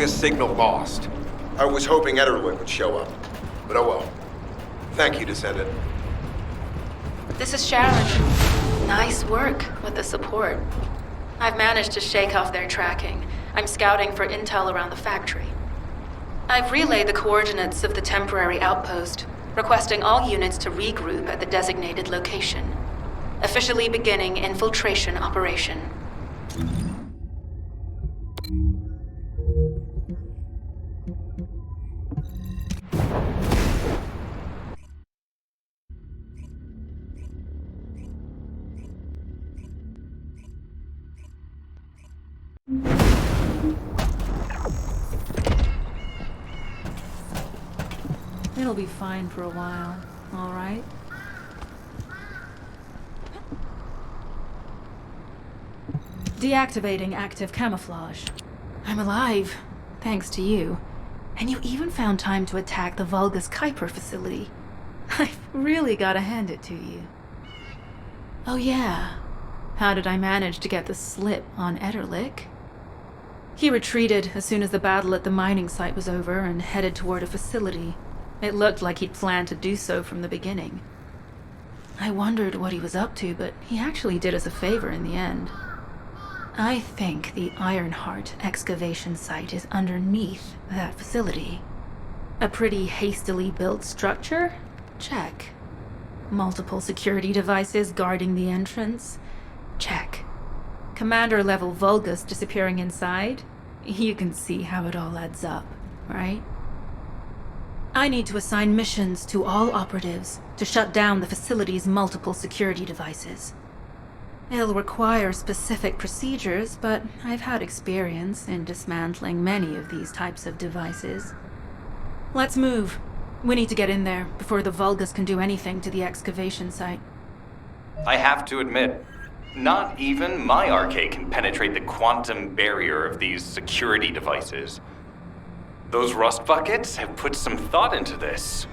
Volgus signal lost. I was hoping Ederlich would show up, but oh well. Thank you, Descendant. This is Sharon. Nice work with the support. I've managed to shake off their tracking. I'm scouting for intel around the factory. I've relayed the coordinates of the temporary outpost, requesting all units to regroup at the designated location. Officially beginning infiltration operation. It'll be fine for a while, all right? Deactivating active camouflage. I'm alive, thanks to you. And you even found time to attack the Vulgus Kuiper facility. I've really gotta hand it to you. Oh yeah, how did I manage to get the slip on Ederlich? He retreated as soon as the battle at the mining site was over and headed toward a facility. It looked like he'd planned to do so from the beginning. I wondered what he was up to, but he actually did us a favor in the end. I think the Ironheart excavation site is underneath that facility. A pretty hastily built structure? Check. Multiple security devices guarding the entrance? Check. Commander-level Vulgus disappearing inside? You can see how it all adds up, right? I need to assign missions to all operatives to shut down the facility's multiple security devices. It'll require specific procedures, but I've had experience in dismantling many of these types of devices. Let's move. We need to get in there before the Vulgus can do anything to the excavation site. I have to admit, not even my arcade can penetrate the quantum barrier of these security devices. Those rust buckets have put some thought into this.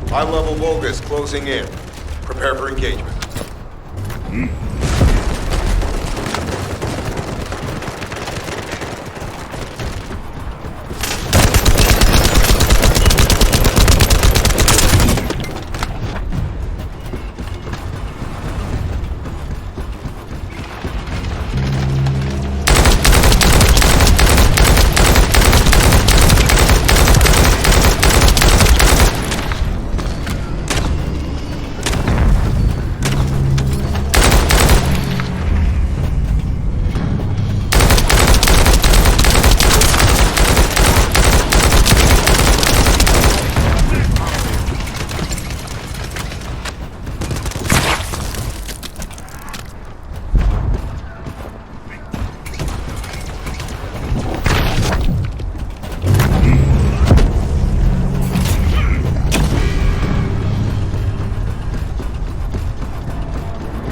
High-level Vulgus closing in. Prepare for engagement.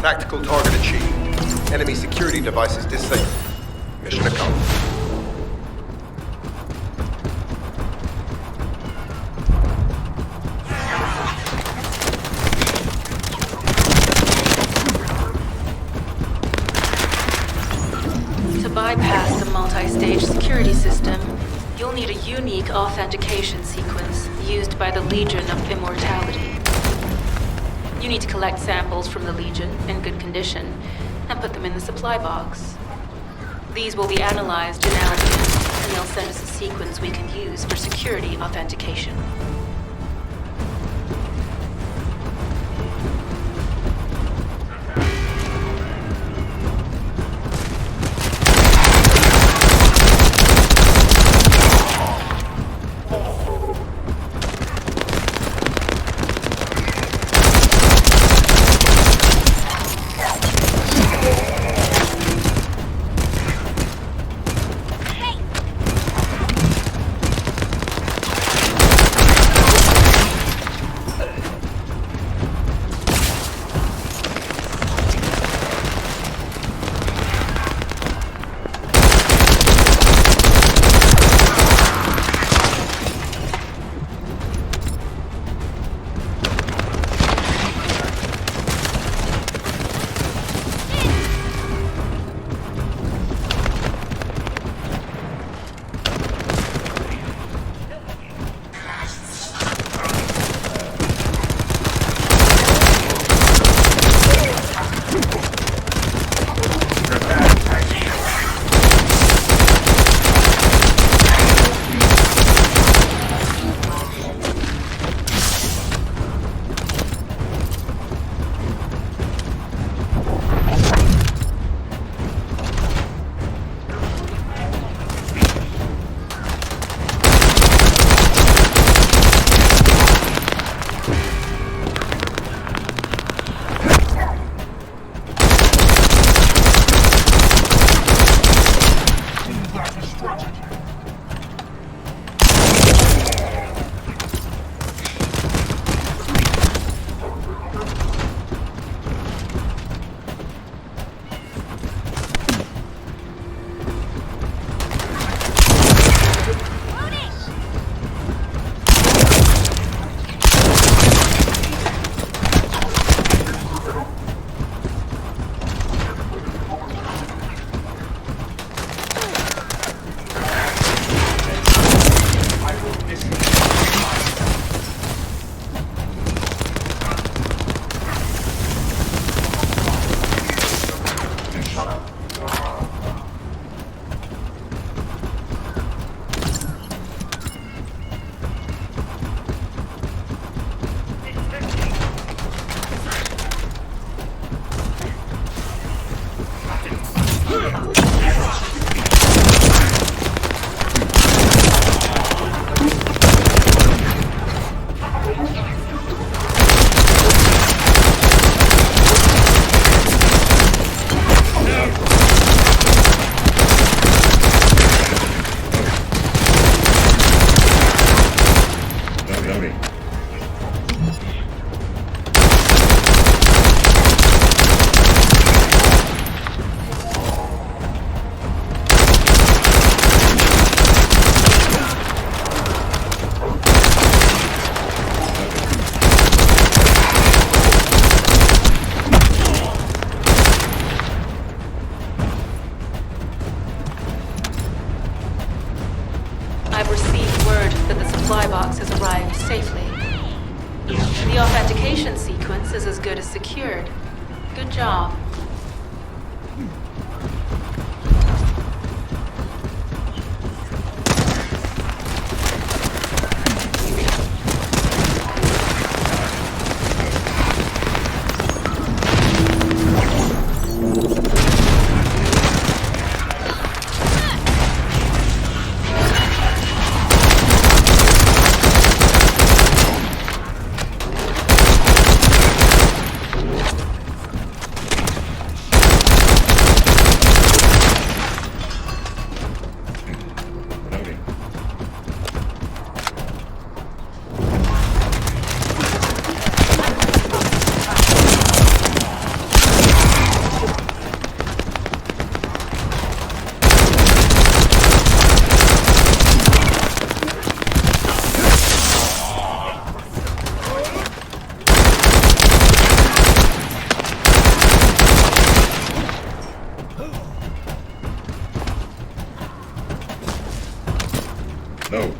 Tactical target achieved. Enemy security devices disabled. Mission accomplished. To bypass the multi-stage security system, you'll need a unique authentication sequence used by the Legion of Immortality. You need to collect samples from the Legion in good condition and put them in the supply box. These will be analyzed in Albion, and they'll send us a sequence we can use for security authentication. is secured. Good job. No.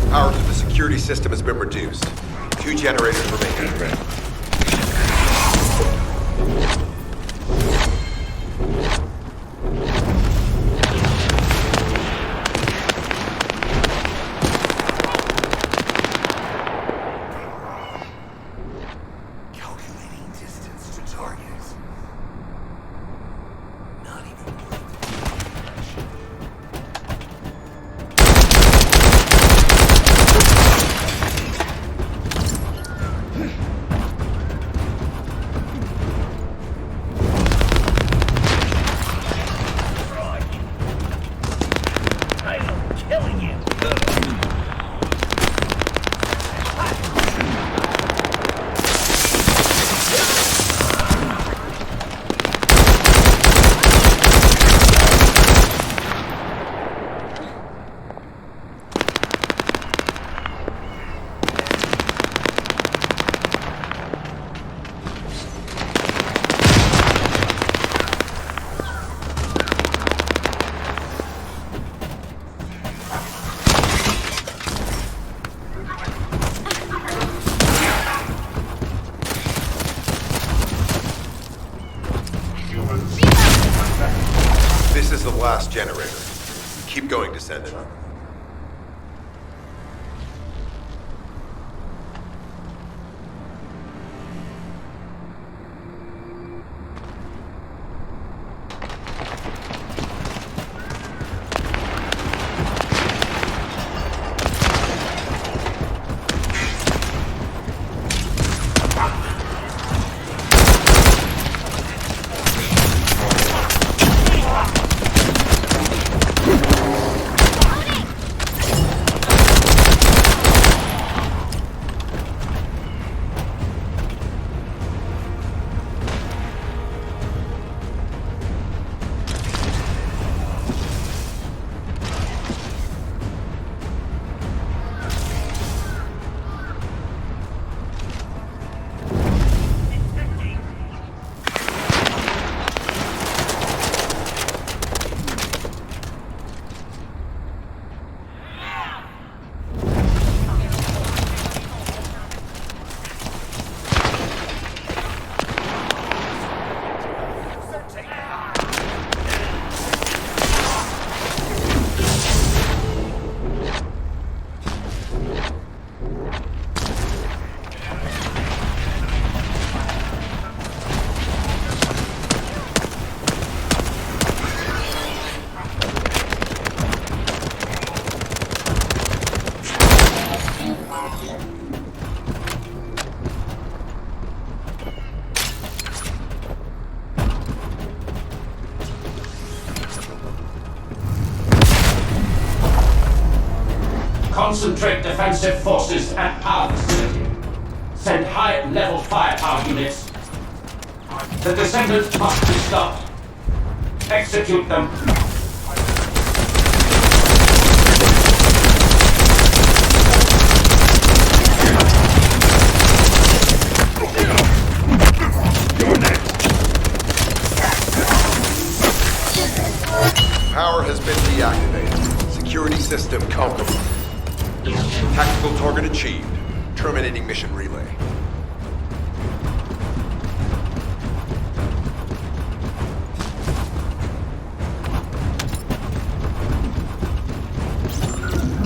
Power to the security system has been reduced. 2 generators remain. Calculating distance to target. Not even Killing you. This is the last generator. Keep going, Descendant. Concentrate defensive forces at power facility. Send high-level firepower units. The Descendant must be stopped. Execute them. system compromised. Tactical target achieved. Terminating mission relay.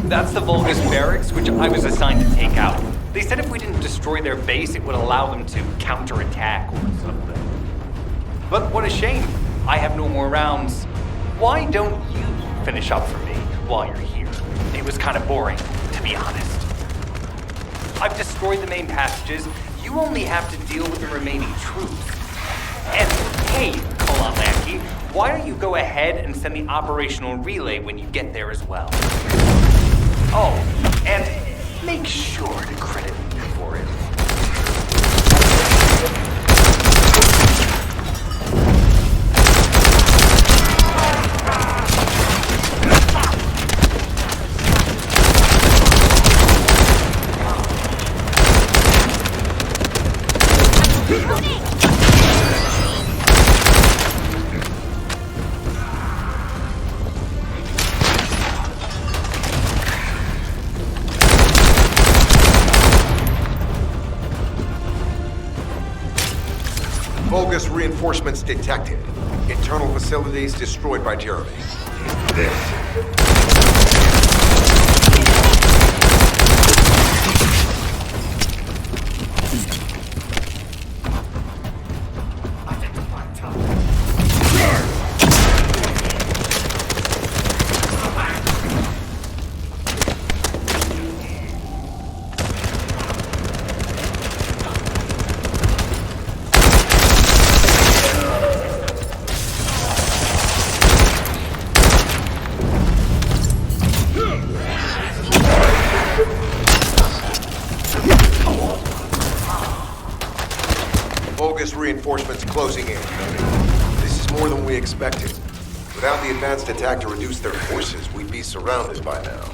That's the Vulgus barracks, which I was assigned to take out. They said if we didn't destroy their base, it would allow them to counterattack or something. But what a shame. I have no more rounds. Why don't you finish up for me while you're here? It was kind of boring, to be honest. I've destroyed the main passages. You only have to deal with the remaining troops. And hey, Colon Lackey, why don't you go ahead and send the operational relay when you get there as well? Oh, and make sure to credit me for it. Vulgus reinforcements detected. Internal facilities destroyed by Jeremy. Vulgus reinforcements closing in. This is more than we expected. Without the advanced attack to reduce their forces, we'd be surrounded by now.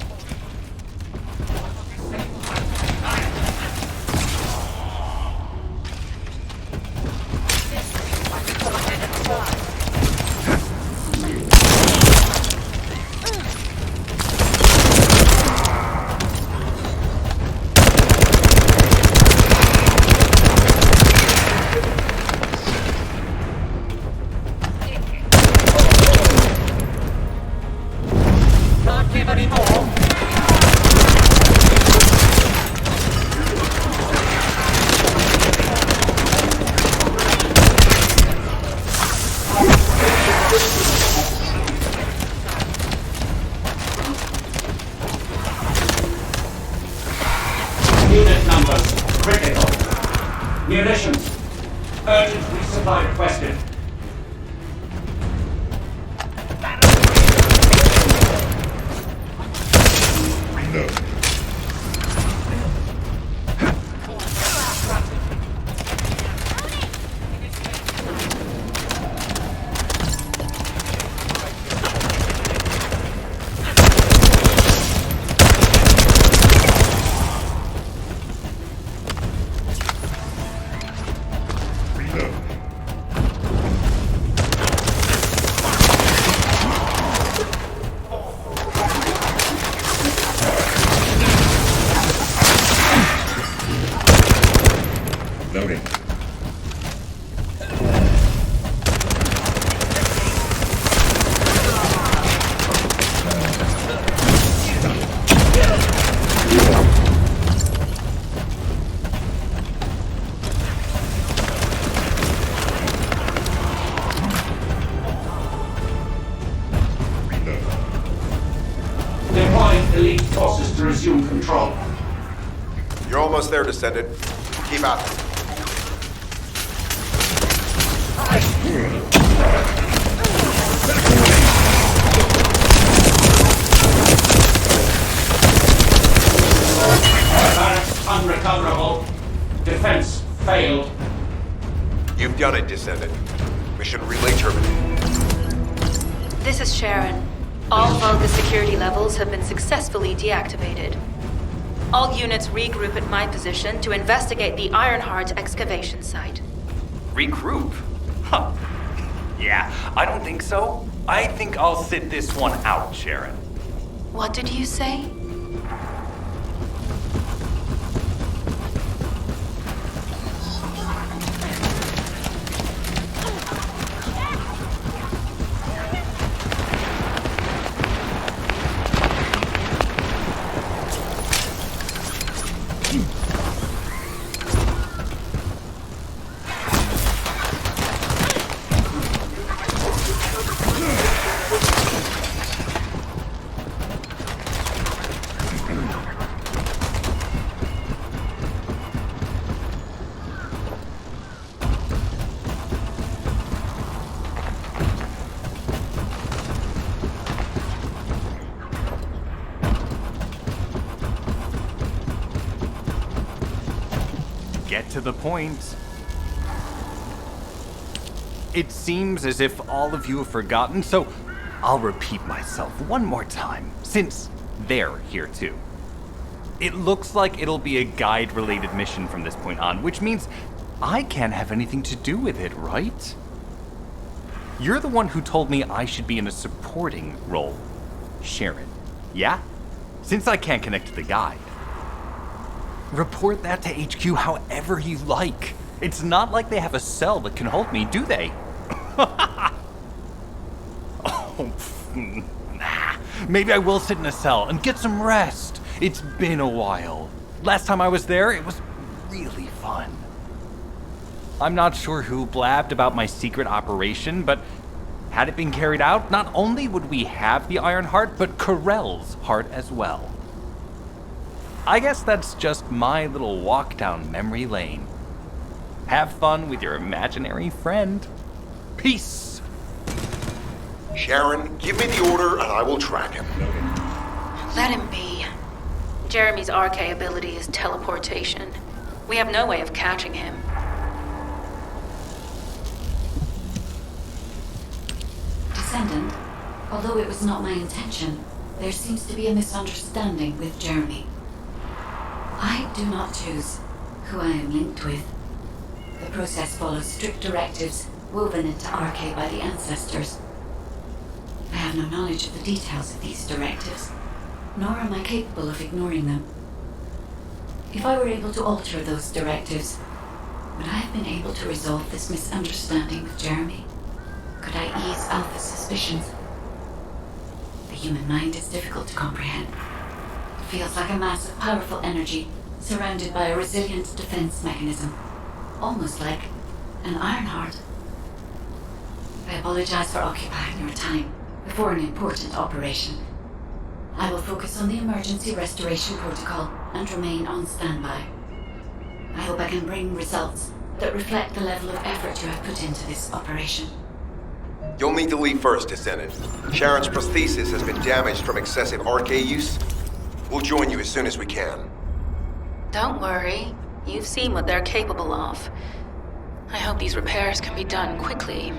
Unit numbers critical. Munitions. Urgent resupply requested. Loading. Deploying elite forces to resume control. You're almost there, Descendant. Keep at it. Barracks unrecoverable. Defense failed. You've done it, Descendant. Mission relay terminated. This is Sharon. All Vulgus security levels have been successfully deactivated. All units regroup at my position to investigate the Ironheart's excavation site. Regroup? Huh. Yeah, I don't think so. I think I'll sit this one out, Sharon. What did you say? Get to the point. It seems as if all of you have forgotten, so I'll repeat myself one more time, since they're here too. It looks like it'll be a guide-related mission from this point on, which means I can't have anything to do with it, right? You're the one who told me I should be in a supporting role, Sharon. Yeah? Since I can't connect to the guide. Report that to HQ however you like. It's not like they have a cell that can hold me, do they? Maybe I will sit in a cell and get some rest. It's been a while. Last time I was there, it was really fun. I'm not sure who blabbed about my secret operation, but had it been carried out, not only would we have the Iron Heart, but Corell's heart as well. I guess that's just my little walk down memory lane. Have fun with your imaginary friend. Peace! Sharon, give me the order and I will track him. Let him be. Jeremy's RK ability is teleportation. We have no way of catching him. Descendant, although it was not my intention, there seems to be a misunderstanding with Jeremy. I do not choose who I am linked with. The process follows strict directives woven into RK by the ancestors. I have no knowledge of the details of these directives, nor am I capable of ignoring them. If I were able to alter those directives, would I have been able to resolve this misunderstanding with Jeremy? Could I ease Alpha's suspicions? The human mind is difficult to comprehend. It feels like a mass of powerful energy surrounded by a resilient defense mechanism, almost like an Iron Heart. I apologize for occupying your time before an important operation. I will focus on the emergency restoration protocol and remain on standby. I hope I can bring results that reflect the level of effort you have put into this operation. You'll need to leave first, Descendant. Sharon's prosthesis has been damaged from excessive RK use. We'll join you as soon as we can. Don't worry. You've seen what they're capable of. I hope these repairs can be done quickly.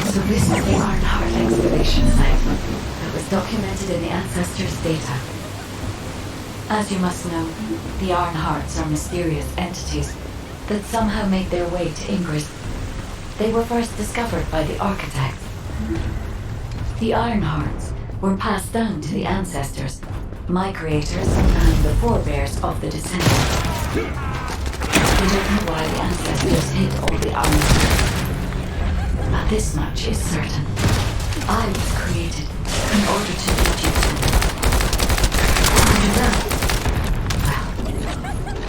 So this is the Iron Heart excavation site that was documented in the Ancestors' data. As you must know, the Iron Hearts are mysterious entities that somehow made their way to Ingress. They were first discovered by the architects. The Iron Hearts were passed down to the Ancestors, my creators and the forebears of the Descendant. We don't know why the Ancestors hid all the Iron Hearts. But this much is certain. I was created in order to lead you to them. After that,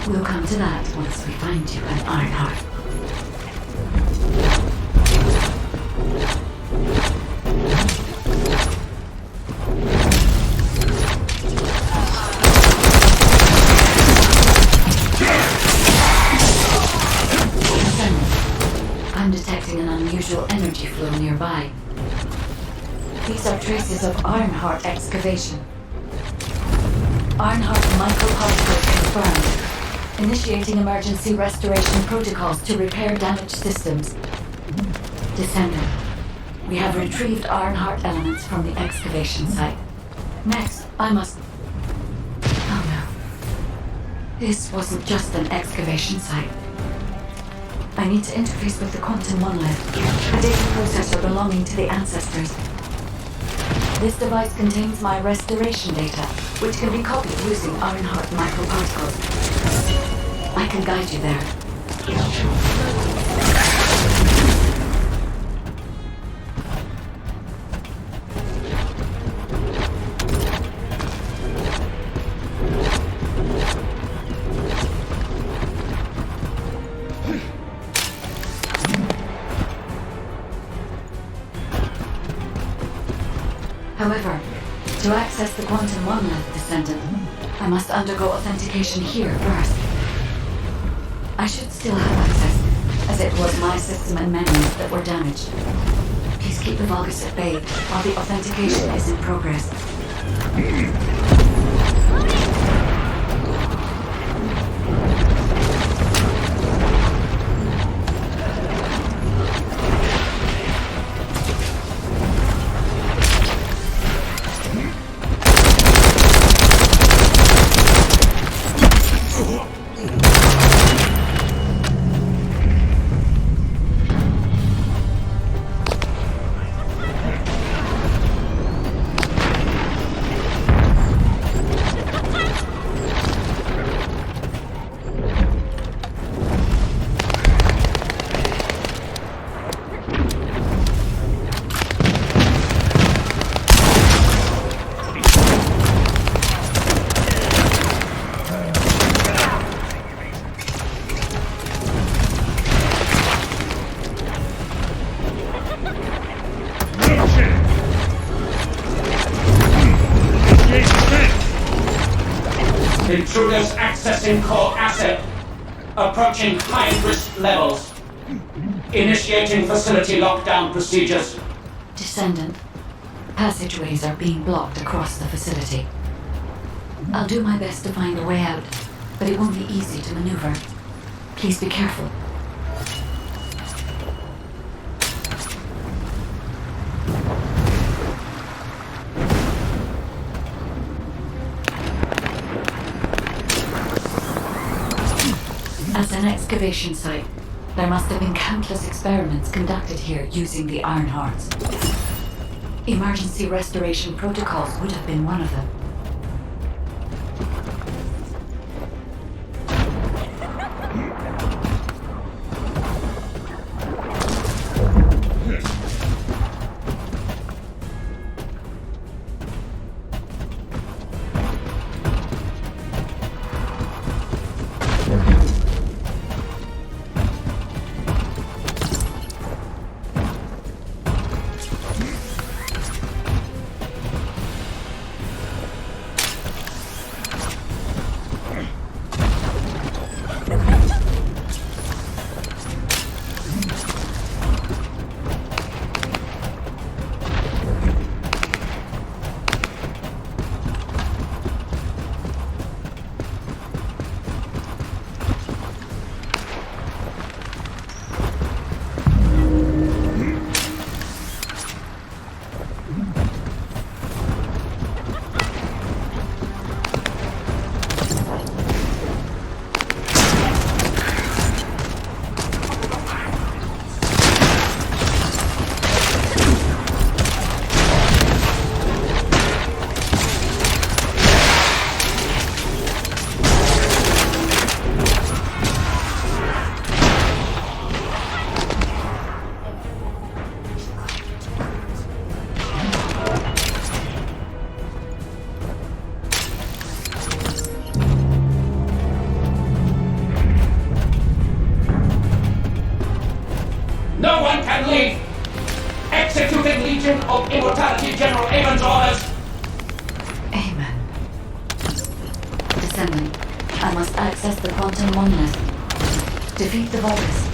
well, we'll come to that once we find you an Iron Heart. I'm detecting an unusual energy flow nearby. These are traces of Ironheart excavation. Ironheart microparticles confirmed. Initiating emergency restoration protocols to repair damaged systems. Descendant, we have retrieved Ironheart elements from the excavation site. Next, I must... Oh no. This wasn't just an excavation site. I need to interface with the quantum monolith, a data processor belonging to the ancestors. This device contains my restoration data, which can be copied using Ironheart microparticles. I can guide you there. However, to access the quantum monolith, Descendant, I must undergo authentication here first. I should still have access, as it was my system and memories that were damaged. Please keep the Vulgus at bay while the authentication is in progress. Intruders accessing core asset. Approaching high-risk levels. Initiating facility lockdown procedures. Descendant, passageways are being blocked across the facility. I'll do my best to find a way out, but it won't be easy to maneuver. Please be careful. As an excavation site, there must have been countless experiments conducted here using the Ironhearts. Emergency restoration protocols would have been one of them. No one can leave! Executing Legion of Immortality General Amon's orders! Amen. Descendant, I must access the quantum monolith. Defeat the Vulgus.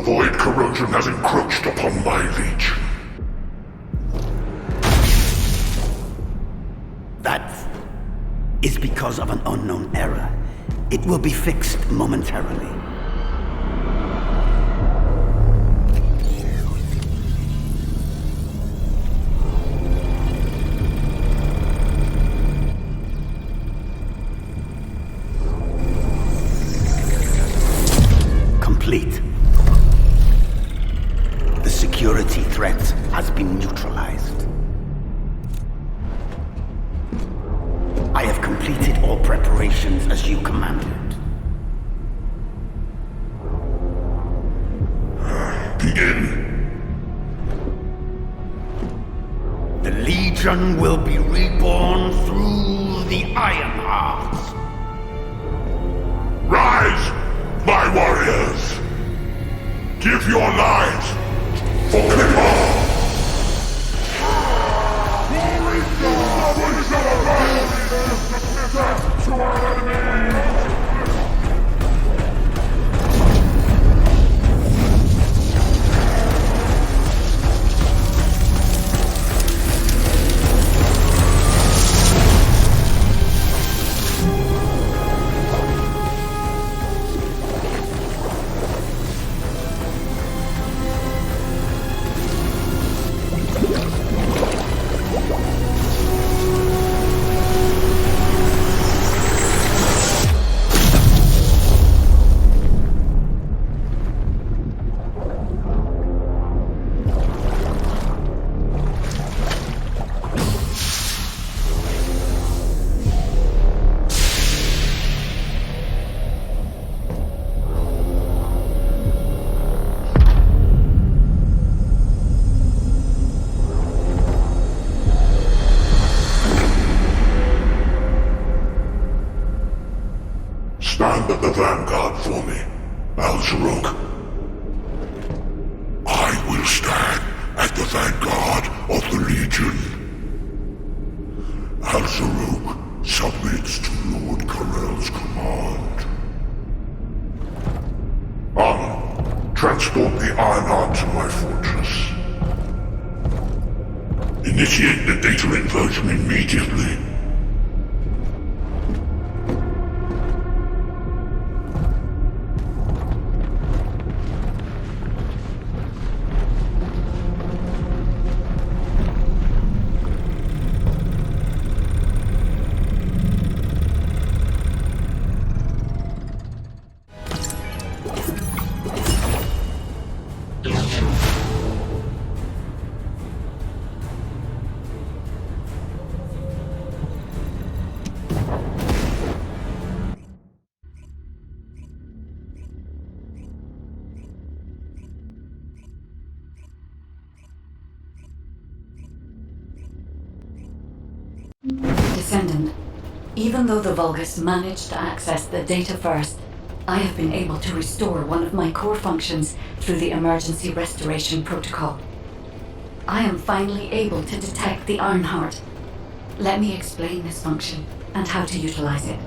void corrosion has encroached upon my legion. That is because of an unknown error. It will be fixed momentarily. Complete. The security threat has been neutralized. I have completed all preparations as you commanded. Begin. The Legion will be reborn through the Iron Heart. Rise, my warriors! Give your lives for Clipper! Stand at the vanguard for me, Al-Zaruk. I will stand at the vanguard of the Legion. Al-Zaruk submits to Lord Karel's command. Transport the Ironheart to my fortress. Initiate the data inversion immediately. Descendant, even though the Vulgus managed to access the data first, I have been able to restore one of my core functions through the emergency restoration protocol. I am finally able to detect the Ironheart. Let me explain this function and how to utilize it.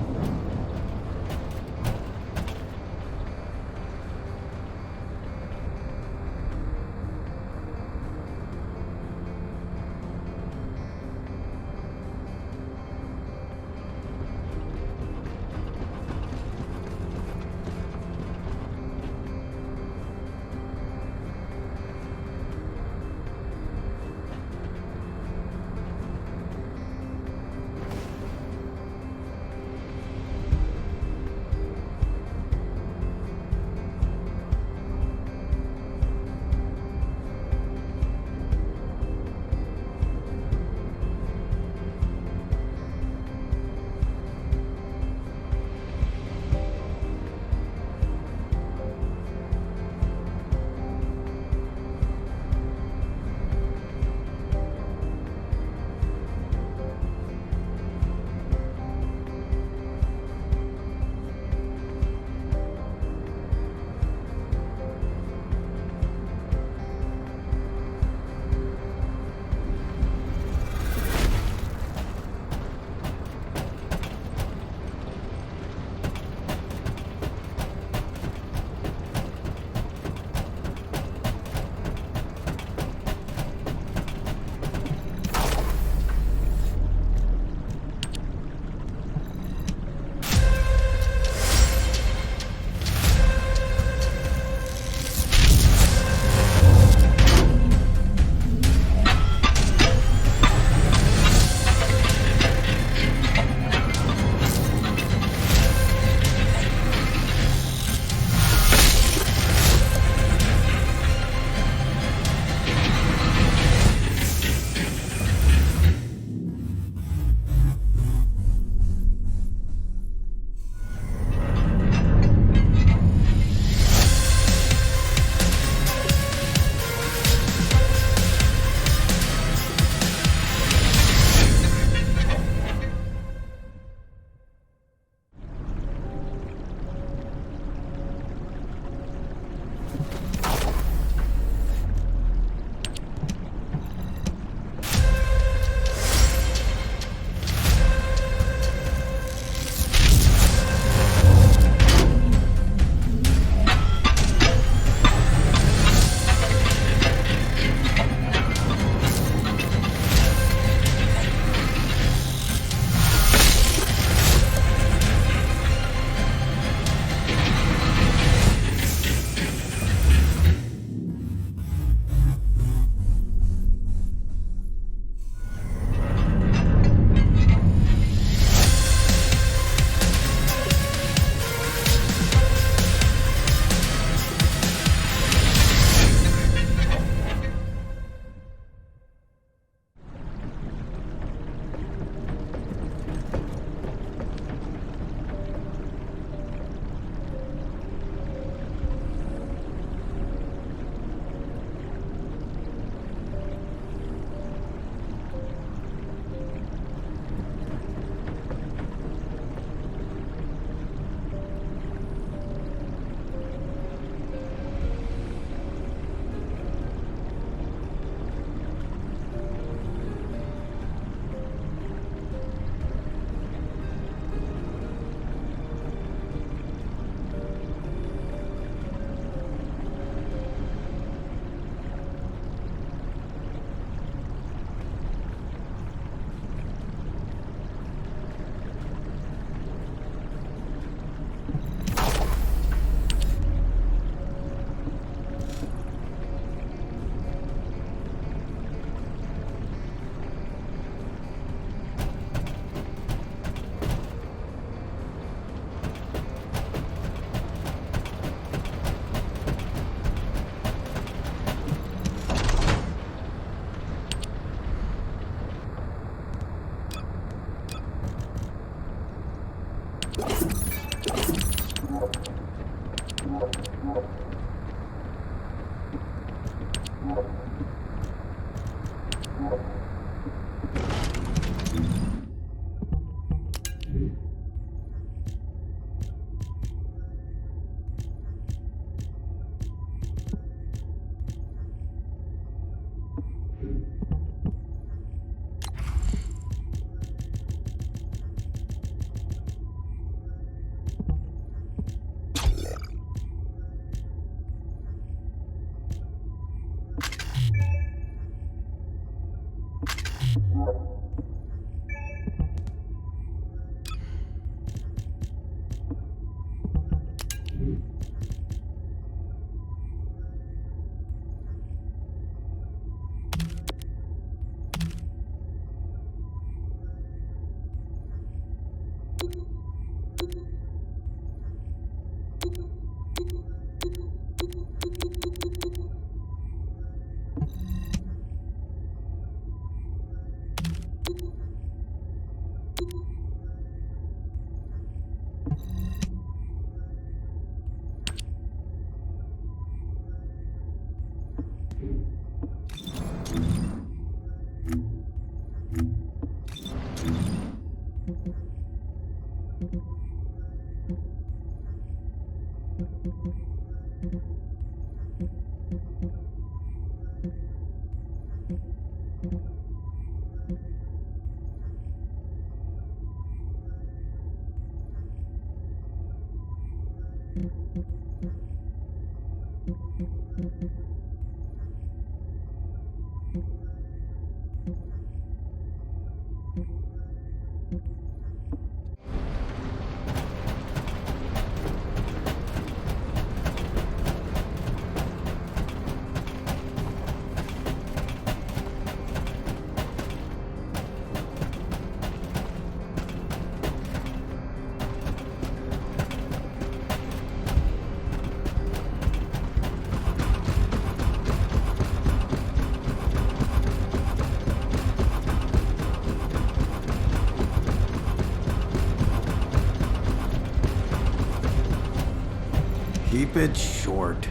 Keep it short.